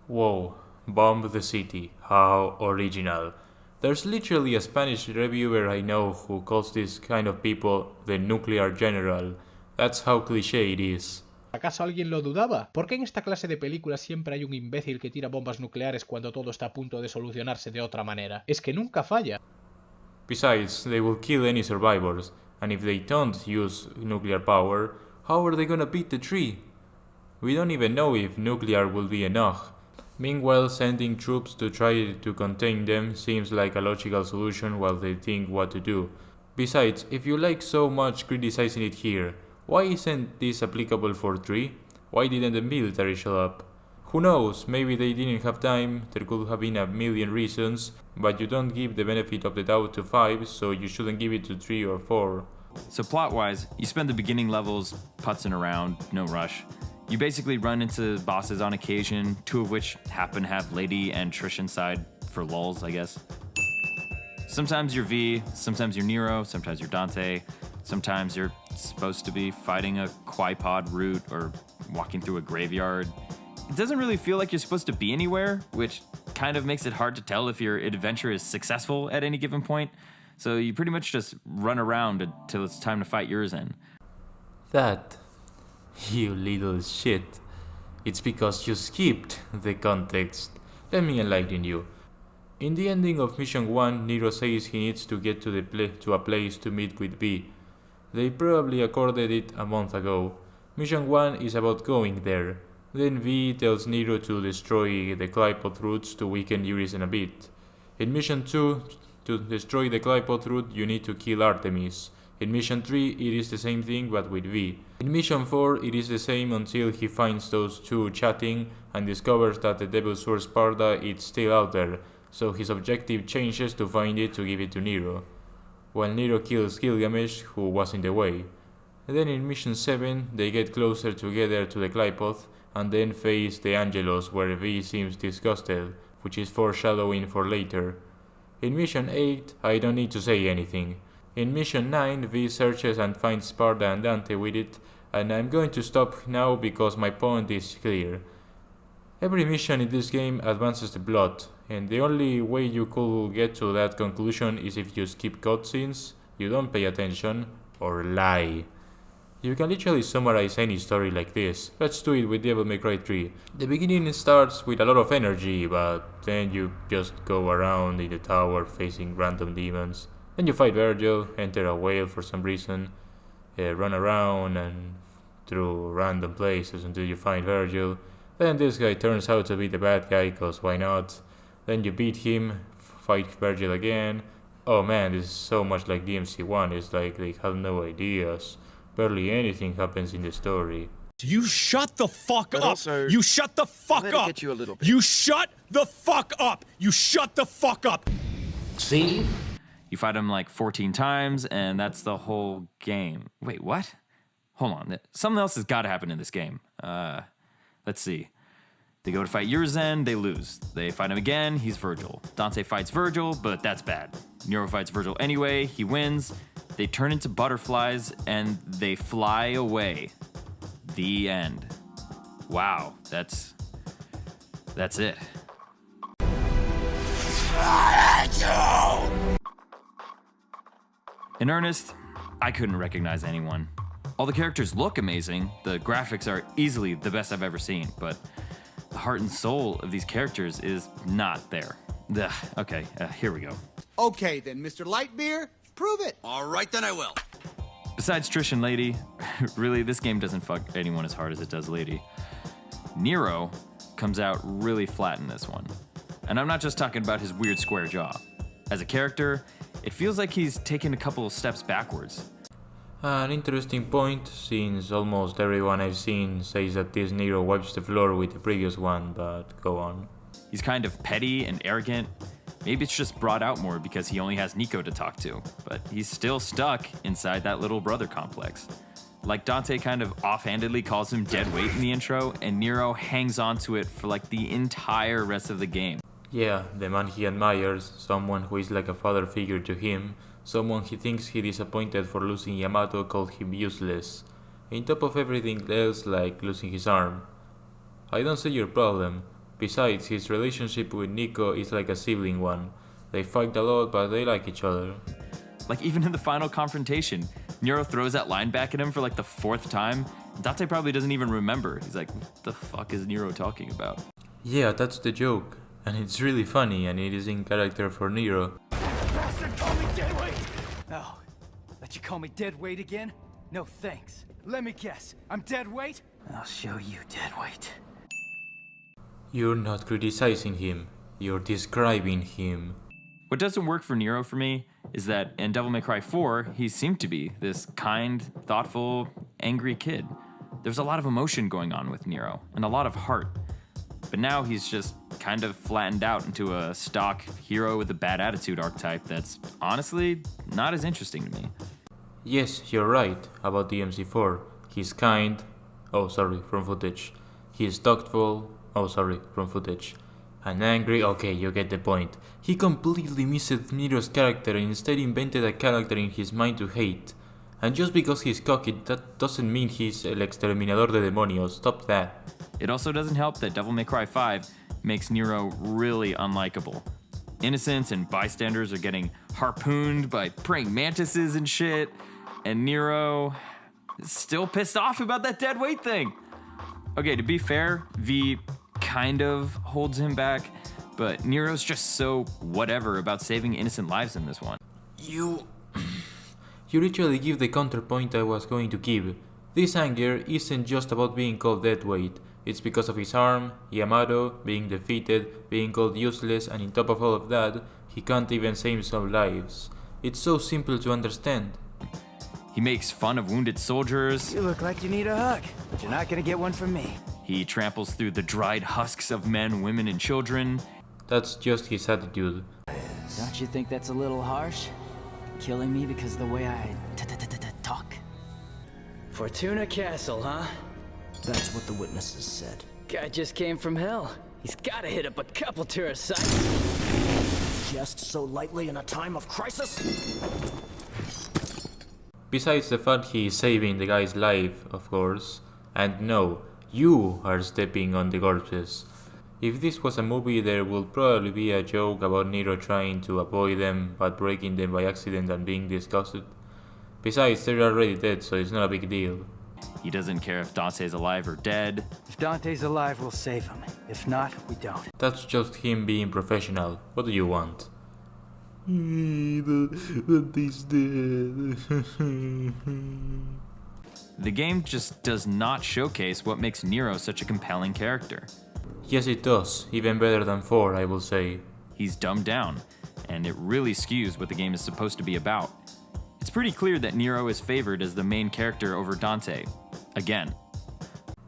Speaker 1: Whoa, bomb the city. How original. There's literally a Spanish reviewer I know who calls this kind of people the nuclear general. That's how cliché it is.
Speaker 11: ¿Acaso alguien lo dudaba? ¿Por qué en esta clase de películas siempre hay un imbécil que tira bombas nucleares cuando todo está a punto de solucionarse de otra manera? Es que nunca falla.
Speaker 1: Besides, they will kill any survivors, and if they don't use nuclear power, how are they gonna beat the tree? We don't even know if nuclear will be enough. Meanwhile, sending troops to try to contain them seems like a logical solution while they think what to do. Besides, if you like so much criticizing it here, why isn't this applicable for 3? Why didn't the military show up? Who knows, maybe they didn't have time, there could have been a million reasons, but you don't give the benefit of the doubt to 5, so you shouldn't give it to 3 or 4.
Speaker 2: So plot-wise, you spend the beginning levels putzing around, no rush. You basically run into bosses on occasion, 2 of which happen to have Lady and Trish inside for lulz, I guess. Sometimes you're V, sometimes you're Nero, sometimes you're Dante, sometimes you're supposed to be fighting a quipod route or walking through a graveyard. It doesn't really feel like you're supposed to be anywhere, which kind of makes it hard to tell if your adventure is successful at any given point. So you pretty much just run around until it's time to fight Urizen.
Speaker 1: That, you little shit, it's because you skipped the context. Let me enlighten you. In the ending of Mission 1, Nero says he needs to get to a place to meet with V. They probably accorded it a month ago. Mission 1 is about going there. Then V tells Nero to destroy the Clypod routes to weaken Urizen a bit. In Mission 2, to destroy the Clypod route you need to kill Artemis. In Mission 3 it is the same thing but with V. In Mission 4 it is the same until he finds those two chatting and discovers that the Devil's Sword Sparda is still out there, so his objective changes to find it to give it to Nero. While Nero kills Gilgamesh, who was in the way. Then in Mission 7 they get closer together to the Clypod and then face the Angelos where V seems disgusted, which is foreshadowing for later. In Mission 8 I don't need to say anything. In Mission 9 V searches and finds Sparda and Dante with it, and I'm going to stop now because my point is clear. Every mission in this game advances the plot, and the only way you could get to that conclusion is if you skip cutscenes, you don't pay attention, or lie. You can literally summarize any story like this. Let's do it with Devil May Cry 3. The beginning starts with a lot of energy, but then you just go around in the tower facing random demons. Then you fight Virgil, enter a whale for some reason, run around and through random places until you find Virgil. Then this guy turns out to be the bad guy, cause why not? Then you beat him, fight Virgil again. Oh man, this is so much like DMC1, it's like they have no ideas. Barely anything happens in the story.
Speaker 12: You shut the fuck up!
Speaker 7: Also,
Speaker 12: you shut the fuck up!
Speaker 7: Get you a little bit.
Speaker 12: You shut the fuck up! You shut the fuck up!
Speaker 3: See?
Speaker 2: You fight him like 14 times, and that's the whole game. Wait, what? Hold on. Something else has got to happen in this game. Let's see. They go to fight Urizen, they lose. They fight him again, he's Virgil. Dante fights Virgil, but that's bad. Nero fights Virgil anyway, he wins. They turn into butterflies, and they fly away. The end. Wow, that's it. In earnest, I couldn't recognize anyone. All the characters look amazing, the graphics are easily the best I've ever seen, but the heart and soul of these characters is not there. Ugh, okay, here we go.
Speaker 13: Okay then, Mr. Lightbeer, prove it.
Speaker 14: All right, then I will.
Speaker 2: Besides Trish and Lady, really, this game doesn't fuck anyone as hard as it does Lady. Nero comes out really flat in this one. And I'm not just talking about his weird square jaw. As a character, it feels like he's taken a couple of steps backwards.
Speaker 1: An interesting point, since almost everyone I've seen says that this Nero wipes the floor with the previous one, but go on.
Speaker 2: He's kind of petty and arrogant. Maybe it's just brought out more because he only has Nico to talk to, but he's still stuck inside that little brother complex. Like Dante kind of offhandedly calls him dead weight in the intro, and Nero hangs on to it for like the entire rest of the game.
Speaker 1: Yeah, the man he admires, someone who is like a father figure to him, someone he thinks he disappointed for losing Yamato called him useless, on top of everything else like losing his arm. I don't see your problem. Besides, his relationship with Nico is like a sibling one. They fight a lot, but they like each other.
Speaker 2: Like even in the final confrontation, Nero throws that line back at him for like the 4th time. Dante probably doesn't even remember. He's like, what the fuck is Nero talking about?
Speaker 1: Yeah, that's the joke. And it's really funny, and it is in character for Nero.
Speaker 4: Bastard, call me deadweight! Oh, let you call me deadweight again? No thanks. Let me guess, I'm deadweight? I'll show you deadweight.
Speaker 1: You're not criticizing him, you're describing him.
Speaker 2: What doesn't work for Nero for me is that in Devil May Cry 4, he seemed to be this kind, thoughtful, angry kid. There's a lot of emotion going on with Nero, and a lot of heart. But now he's just kind of flattened out into a stock hero with a bad attitude archetype that's honestly not as interesting to me.
Speaker 1: Yes, you're right about dmc4. He's kind, oh sorry, from footage. He's thoughtful, oh sorry, from footage. And angry, okay, you get the point. He completely missed Nero's character and instead invented a character in his mind to hate. And just because he's cocky, that doesn't mean he's el exterminador de demonios. Stop that.
Speaker 2: It also doesn't help that Devil May Cry 5 makes Nero really unlikable. Innocents and bystanders are getting harpooned by praying mantises and shit, and Nero is still pissed off about that dead weight thing. Okay, to be fair, V kind of holds him back, but Nero's just so whatever about saving innocent lives in this one.
Speaker 1: You literally give the counterpoint I was going to give. This anger isn't just about being called deadweight. It's because of his arm, Yamato, being defeated, being called useless, and on top of all of that, he can't even save some lives. It's so simple to understand.
Speaker 2: He makes fun of wounded soldiers.
Speaker 4: You look like you need a hug, but you're not gonna get one from me.
Speaker 2: He tramples through the dried husks of men, women, and children.
Speaker 1: That's just his attitude.
Speaker 4: Don't you think that's a little harsh? Killing me because of the way I talk? Fortuna Castle, huh?
Speaker 14: That's what the witnesses said.
Speaker 4: Guy just came from hell. He's gotta hit up a couple tourist sites.
Speaker 14: Just so lightly in a time of crisis?
Speaker 1: Besides the fact he is saving the guy's life, of course. And no, you are stepping on the corpses. If this was a movie, there would probably be a joke about Nero trying to avoid them but breaking them by accident and being disgusted. Besides, they're already dead, so it's not a big deal.
Speaker 2: He doesn't care if Dante's alive or dead.
Speaker 4: If Dante's alive, we'll save him. If not, we don't.
Speaker 1: That's just him being professional. What do you want? Dante's dead.
Speaker 2: The game just does not showcase what makes Nero such a compelling character.
Speaker 1: Yes, it does. Even better than 4, I will say.
Speaker 2: He's dumbed down, and it really skews what the game is supposed to be about. It's pretty clear that Nero is favored as the main character over Dante. Again.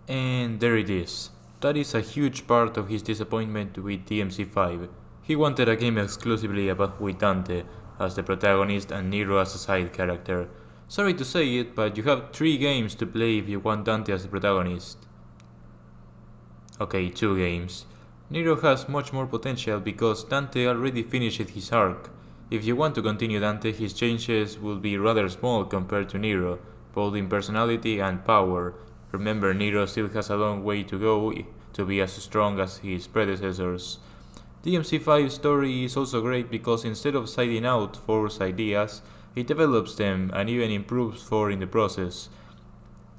Speaker 1: And there it is. That is a huge part of his disappointment with dmc5. He wanted a game exclusively about with Dante as the protagonist and Nero as a side character. Sorry to say it, but you have 3 games to play if you want Dante as the protagonist. Okay, 2 games. Nero has much more potential because Dante already finished his arc. If you want to continue Dante, his changes will be rather small compared to Nero, both in personality and power. Remember, Nero still has a long way to go to be as strong as his predecessors. dmc5's story is also great because instead of siding out 4's ideas, it develops them and even improves 4 in the process.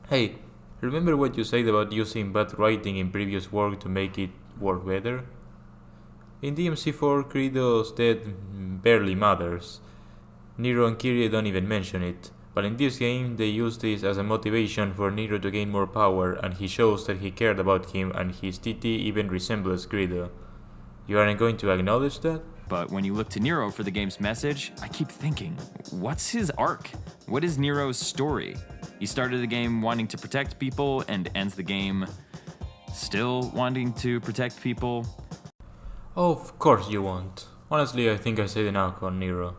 Speaker 1: Hey, remember what you said about using bad writing in previous work to make it work better? In dmc4, Credo's death barely matters. Nero and Kyrie don't even mention it, but in this game they use this as a motivation for Nero to gain more power, and he shows that he cared about him and his TT even resembles Credo. You aren't going to acknowledge that?
Speaker 2: But when you look to Nero for the game's message, I keep thinking, what's his arc? What is Nero's story? He started the game wanting to protect people and ends the game still wanting to protect people.
Speaker 1: Of course you won't. Honestly, I think I said enough on Nero.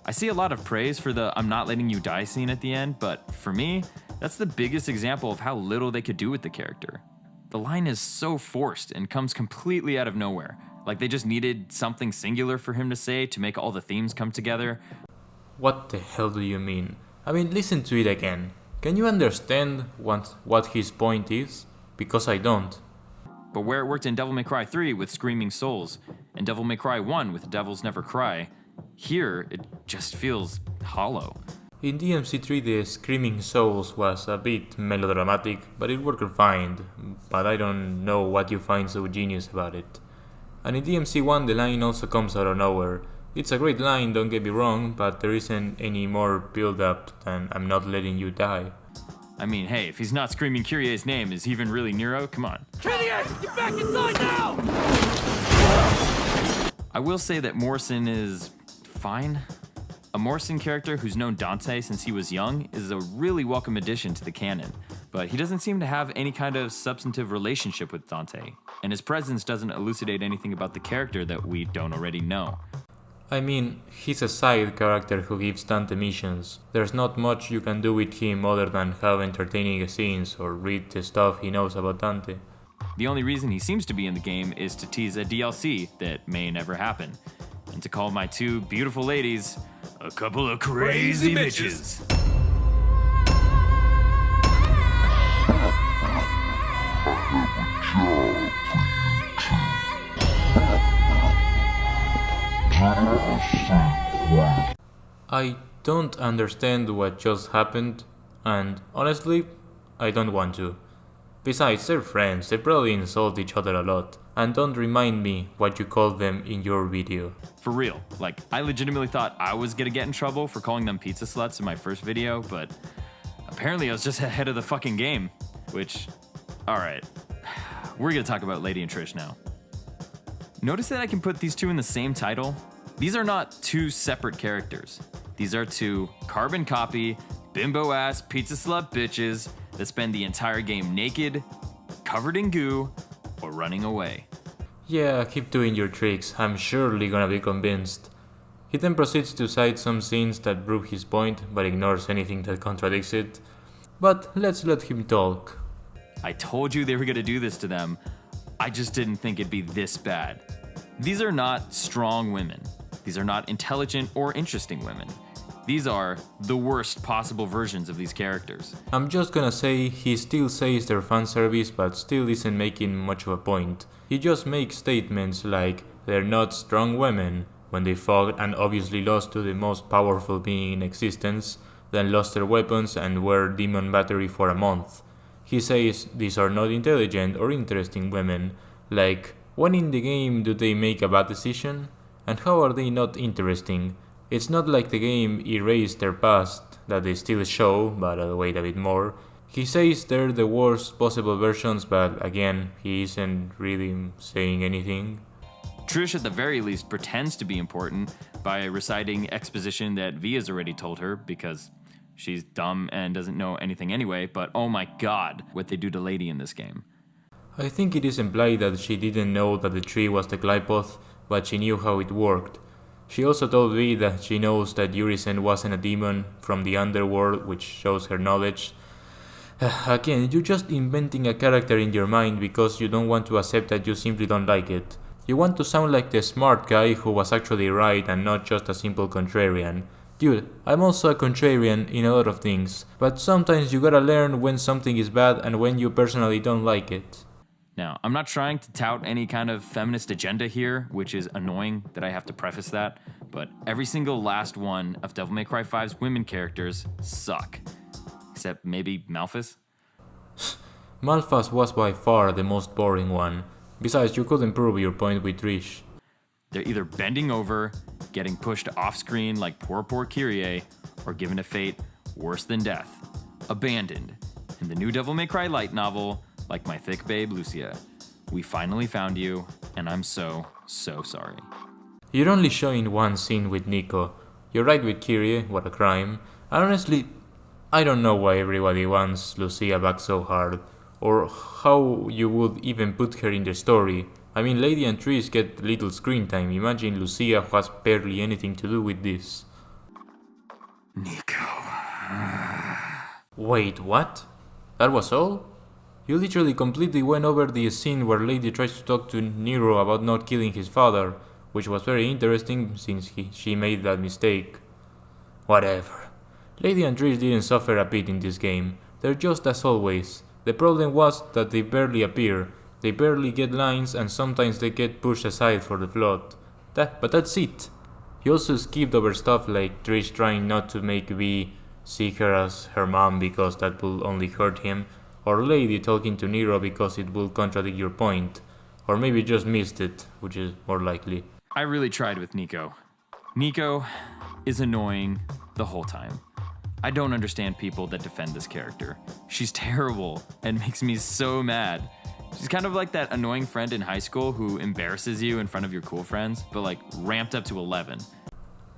Speaker 2: I see a lot of praise for the "I'm not letting you die" scene at the end, but for me, that's the biggest example of how little they could do with the character. The line is so forced and comes completely out of nowhere, like they just needed something singular for him to say to make all the themes come together.
Speaker 1: What the hell do you mean? I mean, listen to it again. Can you understand what his point is? Because I don't.
Speaker 2: But where it worked in Devil May Cry 3 with Screaming Souls, and Devil May Cry 1 with Devils Never Cry, here it just feels hollow.
Speaker 1: In dmc3 the Screaming Souls was a bit melodramatic, but it worked fine, but I don't know what you find so genius about it. And in dmc1 the line also comes out of nowhere. It's a great line, don't get me wrong, but there isn't any more build-up than "I'm not letting you die."
Speaker 2: I mean, hey, if he's not screaming Kyrie's name, is he even really Nero? Come on.
Speaker 4: Kyrie, get back inside now!
Speaker 2: I will say that Morrison is fine. A Morrison character who's known Dante since he was young is a really welcome addition to the canon, but he doesn't seem to have any kind of substantive relationship with Dante, and his presence doesn't elucidate anything about the character that we don't already know.
Speaker 1: I mean, he's a side character who gives Dante missions. There's not much you can do with him other than have entertaining scenes or read the stuff he knows about Dante.
Speaker 2: The only reason he seems to be in the game is to tease a DLC that may never happen, and to call my two beautiful ladies a couple of crazy bitches.
Speaker 1: I don't understand what just happened, and honestly, I don't want to. Besides, they're friends, they probably insult each other a lot, and don't remind me what you called them in your video.
Speaker 2: For real, like, I legitimately thought I was gonna get in trouble for calling them pizza sluts in my first video, but apparently I was just ahead of the fucking game, which, alright, we're gonna talk about Lady and Trish now. Notice that I can put these two in the same title? These are not two separate characters. These are two carbon copy, bimbo-ass pizza slut bitches that spend the entire game naked, covered in goo, or running away.
Speaker 1: Yeah, keep doing your tricks, I'm surely gonna be convinced. He then proceeds to cite some scenes that prove his point, but ignores anything that contradicts it. But let's let him talk.
Speaker 2: I told you they were gonna do this to them. I just didn't think it'd be this bad. These are not strong women. These are not intelligent or interesting women. These are the worst possible versions of these characters.
Speaker 1: I'm just gonna say he still says they're fan service but still isn't making much of a point. He just makes statements like they're not strong women when they fought and obviously lost to the most powerful being in existence, then lost their weapons and were demon battery for a month. He says these are not intelligent or interesting women, like when in the game do they make a bad decision? And how are they not interesting? It's not like the game erased their past, that they still show, but I'll wait a bit more. He says they're the worst possible versions, but again, he isn't really saying anything.
Speaker 2: Trish at the very least pretends to be important by reciting exposition that Via's already told her because she's dumb and doesn't know anything anyway, but oh my god, what they do to Lady in this game.
Speaker 1: I think it is implied that she didn't know that the tree was the Glypoth, but she knew how it worked. She also told V that she knows that Urisen wasn't a demon from the underworld, which shows her knowledge. Again, you're just inventing a character in your mind because you don't want to accept that you simply don't like it. You want to sound like the smart guy who was actually right and not just a simple contrarian. Dude, I'm also a contrarian in a lot of things, but sometimes you gotta learn when something is bad and when you personally don't like it.
Speaker 2: Now, I'm not trying to tout any kind of feminist agenda here, which is annoying that I have to preface that, but every single last one of Devil May Cry 5's women characters suck. Except maybe Malphas?
Speaker 1: Malphas was by far the most boring one. Besides, you couldn't prove your point with Trish.
Speaker 2: They're either bending over, getting pushed off-screen like poor Kyrie, or given a fate worse than death. Abandoned. In the new Devil May Cry light novel, like my thick babe Lucia. We finally found you, and I'm so sorry.
Speaker 1: You're only showing one scene with Nico. You're right with Kyrie, what a crime. And honestly, I don't know why everybody wants Lucia back so hard, or how you would even put her in the story. I mean, Lady and Trish get little screen time. Imagine Lucia has barely anything to do with this.
Speaker 2: Nico.
Speaker 1: Wait, what? That was all? You literally completely went over the scene where Lady tries to talk to Nero about not killing his father, which was very interesting since she made that mistake. Whatever. Lady and Trish didn't suffer a bit in this game. They're just as always. The problem was that they barely appear. They barely get lines and sometimes they get pushed aside for the plot. But that's it. He also skipped over stuff like Trish trying not to make V see her as her mom because that will only hurt him, or Lady talking to Nero because it will contradict your point, or maybe just missed it, which is more likely.
Speaker 2: I really tried with Nico. Nico is annoying the whole time. I don't understand people that defend this character. She's terrible and makes me so mad. She's kind of like that annoying friend in high school who embarrasses you in front of your cool friends, but like ramped up to 11.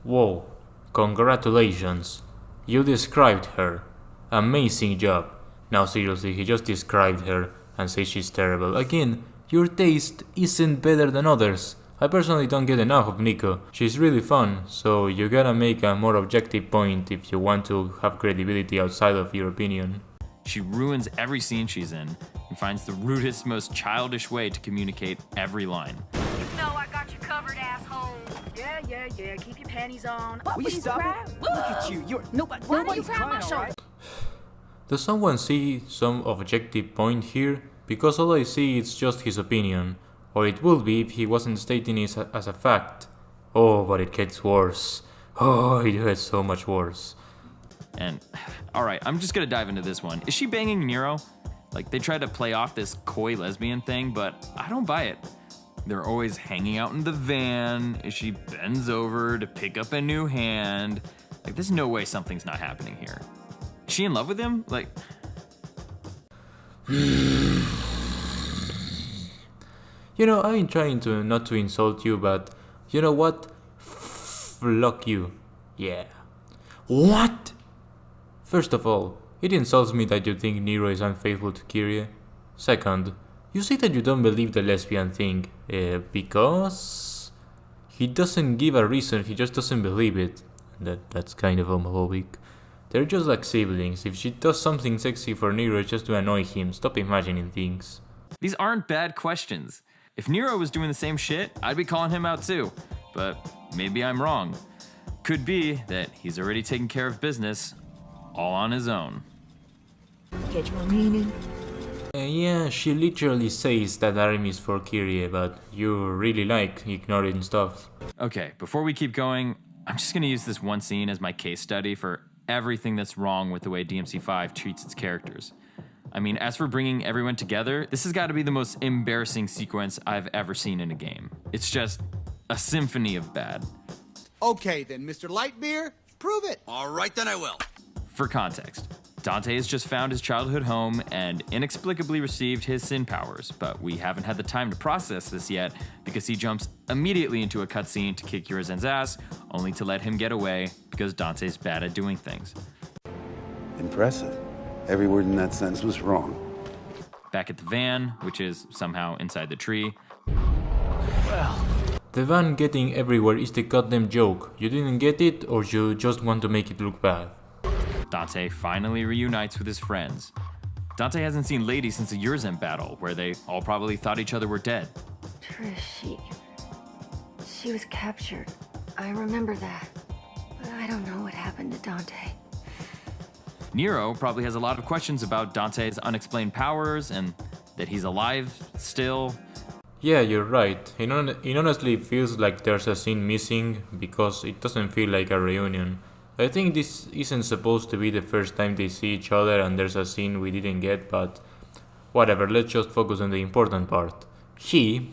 Speaker 1: Whoa, congratulations. You described her. Amazing job. Now seriously, he just described her and says she's terrible. Again, your taste isn't better than others. I personally don't get enough of Nico. She's really fun, so you gotta make a more objective point if you want to have credibility outside of your opinion.
Speaker 2: She ruins every scene she's in and finds the rudest, most childish way to communicate every line.
Speaker 15: No, I got you covered, asshole. Yeah. Keep your panties on.
Speaker 4: Will you stop it? Look at you. You're nobody's crying, all right?
Speaker 1: Does someone see some objective point here? Because all I see is just his opinion. Or it would be if he wasn't stating it as a fact. Oh, but it gets worse. Oh, it gets so much worse.
Speaker 2: And, alright, I'm just gonna dive into this one. Is she banging Nero? Like, they try to play off this coy lesbian thing, but I don't buy it. They're always hanging out in the van as she bends over to pick up a new hand. Like, there's no way something's not happening here. Is she in love with him? Like...
Speaker 1: You know, I'm trying to not to insult you, but you know what? Fuck you. Yeah. What? First of all, it insults me that you think Nero is unfaithful to Kyrie. Second, you say that you don't believe the lesbian thing, because he doesn't give a reason, he just doesn't believe it. That's kind of homophobic. They're just like siblings. If she does something sexy for Nero, it's just to annoy him. Stop imagining things.
Speaker 2: These aren't bad questions. If Nero was doing the same shit, I'd be calling him out too. But maybe I'm wrong. Could be that he's already taken care of business all on his own.
Speaker 15: Catch my meaning?
Speaker 1: Yeah, she literally says that army is for Kyrie, but you really like ignoring stuff.
Speaker 2: Okay, before we keep going, I'm just gonna use this one scene as my case study for everything that's wrong with the way dmc5 treats its characters. I mean, as for bringing everyone together, this has got to be the most embarrassing sequence I've ever seen in a game. It's just a symphony of bad.
Speaker 13: Okay then, Mr. Lightbeer, prove it.
Speaker 12: All right, then I will.
Speaker 2: For context, Dante has just found his childhood home and inexplicably received his sin powers, but we haven't had the time to process this yet because he jumps immediately into a cutscene to kick Urizen's ass, only to let him get away because Dante's bad at doing things.
Speaker 16: Impressive. Every word in that sentence was wrong.
Speaker 2: Back at the van, which is somehow inside the tree.
Speaker 1: Well, the van getting everywhere is the goddamn joke. You didn't get it, or you just want to make it look bad.
Speaker 2: Dante finally reunites with his friends. Dante hasn't seen Lady since the Urizen battle, where they all probably thought each other were dead.
Speaker 8: Trish, she was captured. I remember that. But I don't know what happened to Dante.
Speaker 2: Nero probably has a lot of questions about Dante's unexplained powers and that he's alive still.
Speaker 1: Yeah, you're right. It honestly feels like there's a scene missing because it doesn't feel like a reunion. I think this isn't supposed to be the first time they see each other and there's a scene we didn't get, but whatever, let's just focus on the important part. He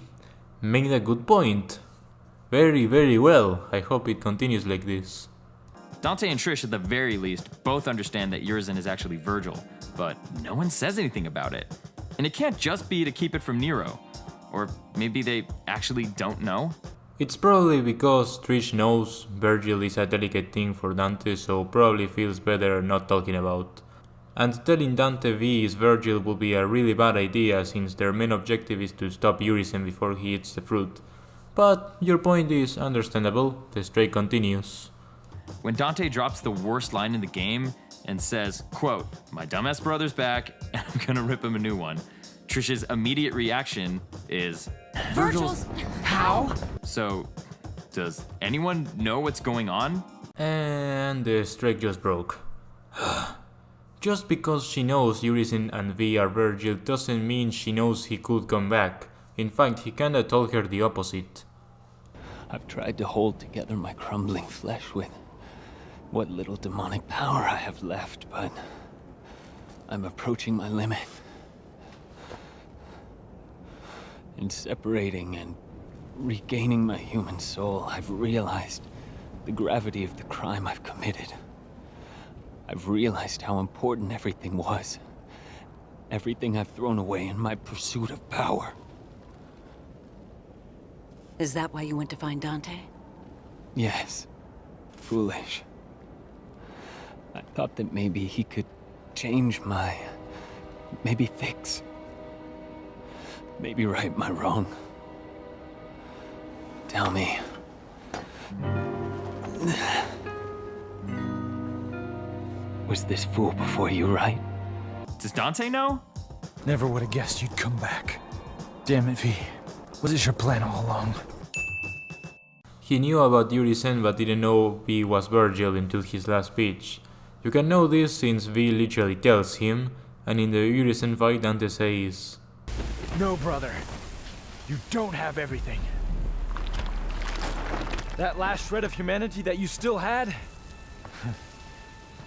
Speaker 1: made a good point. Very, very well. I hope it continues like this.
Speaker 2: Dante and Trish, at the very least, both understand that Urizen is actually Virgil, but no one says anything about it. And it can't just be to keep it from Nero. Or maybe they actually don't know?
Speaker 1: It's probably because Trish knows Virgil is a delicate thing for Dante, so probably feels better not talking about. And telling Dante V is Virgil would be a really bad idea since their main objective is to stop Urizen before he eats the fruit. But your point is understandable, the stray continues.
Speaker 2: When Dante drops the worst line in the game and says, quote, "My dumbass brother's back and I'm gonna rip him a new one," Trish's immediate reaction is,
Speaker 15: Virgil's how?
Speaker 2: So, does anyone know what's going on?
Speaker 1: And the streak just broke. Just because she knows Urizen and V are Virgil doesn't mean she knows he could come back. In fact, he kinda told her the opposite.
Speaker 6: I've tried to hold together my crumbling flesh with what little demonic power I have left, but I'm approaching my limit. In separating and regaining my human soul, I've realized the gravity of the crime I've committed. I've realized how important everything was, Everything I've thrown away in my pursuit of power.
Speaker 17: Is that why you went to find Dante?
Speaker 6: Yes. Foolish. I thought that maybe he could change maybe fix. Maybe right my wrong. Tell me. Was this fool before you, right?
Speaker 2: Does Dante know?
Speaker 5: Never would have guessed you'd come back. Damn it, V. Was it your plan all along?
Speaker 1: He knew about Urizen but didn't know V was Virgil until his last speech. You can know this since V literally tells him, and in the Urizen fight Dante says,
Speaker 5: No, brother. You don't have everything. That last shred of humanity that you still had,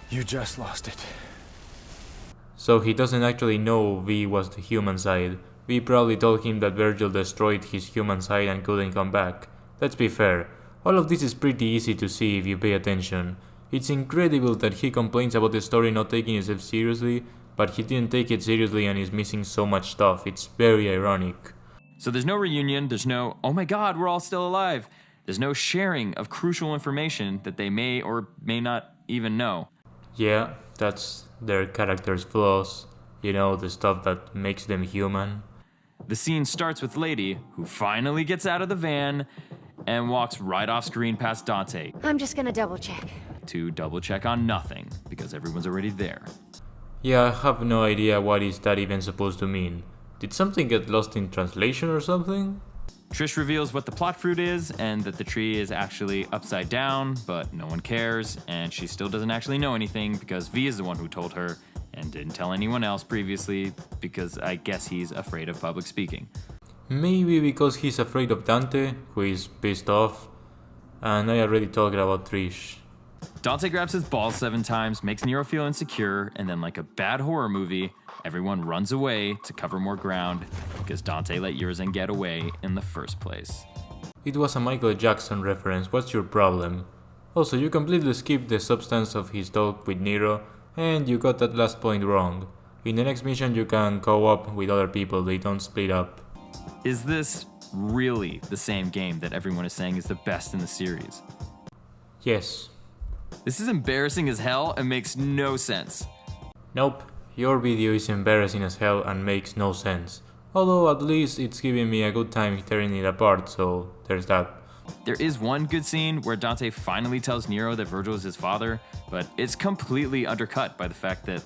Speaker 5: you just lost it.
Speaker 1: So he doesn't actually know V was the human side. V probably told him that Virgil destroyed his human side and couldn't come back. Let's be fair, all of this is pretty easy to see if you pay attention. It's incredible that he complains about the story not taking itself seriously, but he didn't take it seriously and is missing so much stuff. It's very ironic.
Speaker 2: So there's no reunion, there's no, oh my god, we're all still alive. There's no sharing of crucial information that they may or may not even know.
Speaker 1: Yeah, that's their character's flaws. You know, the stuff that makes them human.
Speaker 2: The scene starts with Lady, who finally gets out of the van and walks right off screen past Dante.
Speaker 8: I'm just gonna double check.
Speaker 2: To double check on nothing, because everyone's already there.
Speaker 1: Yeah, I have no idea what is that even supposed to mean. Did something get lost in translation or something?
Speaker 2: Trish reveals what the plot fruit is, and that the tree is actually upside down, but no one cares, and she still doesn't actually know anything because V is the one who told her, and didn't tell anyone else previously, because I guess he's afraid of public speaking.
Speaker 1: Maybe because he's afraid of Dante, who is pissed off, and I already talked about Trish.
Speaker 2: Dante grabs his balls 7 times, makes Nero feel insecure, and then like a bad horror movie, everyone runs away to cover more ground, because Dante let Urizen get away in the first place.
Speaker 1: It was a Michael Jackson reference, what's your problem? Also, you completely skipped the substance of his talk with Nero, and you got that last point wrong. In the next mission you can co-op with other people, they don't split up.
Speaker 2: Is this really the same game that everyone is saying is the best in the series?
Speaker 1: Yes.
Speaker 2: This is embarrassing as hell and makes no sense.
Speaker 1: Nope, your video is embarrassing as hell and makes no sense. Although at least it's giving me a good time tearing it apart, so there's that.
Speaker 2: There is one good scene where Dante finally tells Nero that Virgil is his father, but it's completely undercut by the fact that,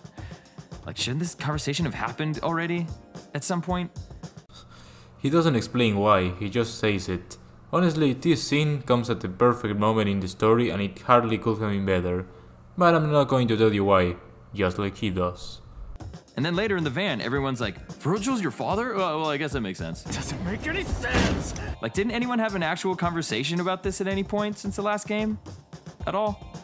Speaker 2: like, shouldn't this conversation have happened already at some point?
Speaker 1: He doesn't explain why, he just says it. Honestly, this scene comes at the perfect moment in the story and it hardly could have been better. But I'm not going to tell you why, just like he does.
Speaker 2: And then later in the van, everyone's like, Virgil's your father? Well, I guess that makes sense.
Speaker 5: Doesn't make any sense!
Speaker 2: Like, didn't anyone have an actual conversation about this at any point since the last game? At all?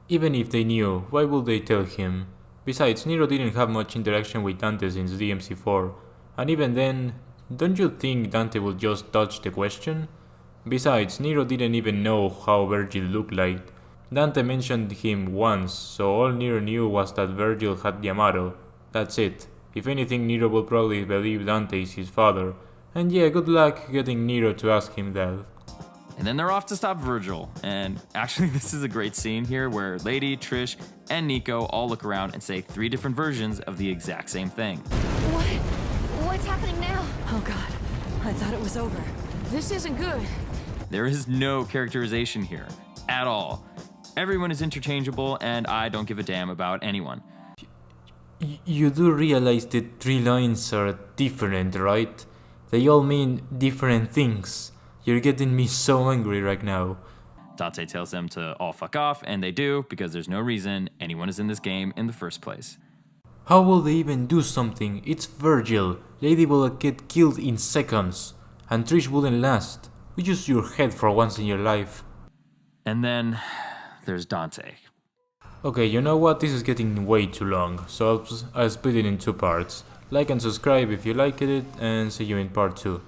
Speaker 1: Even if they knew, why would they tell him? Besides, Nero didn't have much interaction with Dante since DMC4. And even then, don't you think Dante would just dodge the question? Besides, Nero didn't even know how Virgil looked like. Dante mentioned him once, so all Nero knew was that Virgil had Yamato. That's it. If anything, Nero will probably believe Dante is his father. And yeah, good luck getting Nero to ask him that.
Speaker 2: And then they're off to stop Virgil. And actually, this is a great scene here where Lady, Trish, and Nico all look around and say 3 different versions of the exact same thing.
Speaker 8: What's happening now?
Speaker 17: Oh god, I thought it was over. This isn't good.
Speaker 2: There is no characterization here, at all. Everyone is interchangeable, and I don't give a damn about anyone.
Speaker 1: You do realize the 3 lines are different, right? They all mean different things. You're getting me so angry right now.
Speaker 2: Dante tells them to all fuck off, and they do, because there's no reason anyone is in this game in the first place.
Speaker 1: How will they even do something? It's Virgil. Lady will get killed in seconds. And Trish wouldn't last. Use your head for once in your life.
Speaker 2: And then there's Dante.
Speaker 1: Okay, you know what? This is getting way too long, so I'll split it in 2 parts. Like and subscribe if you liked it, and see you in part 2.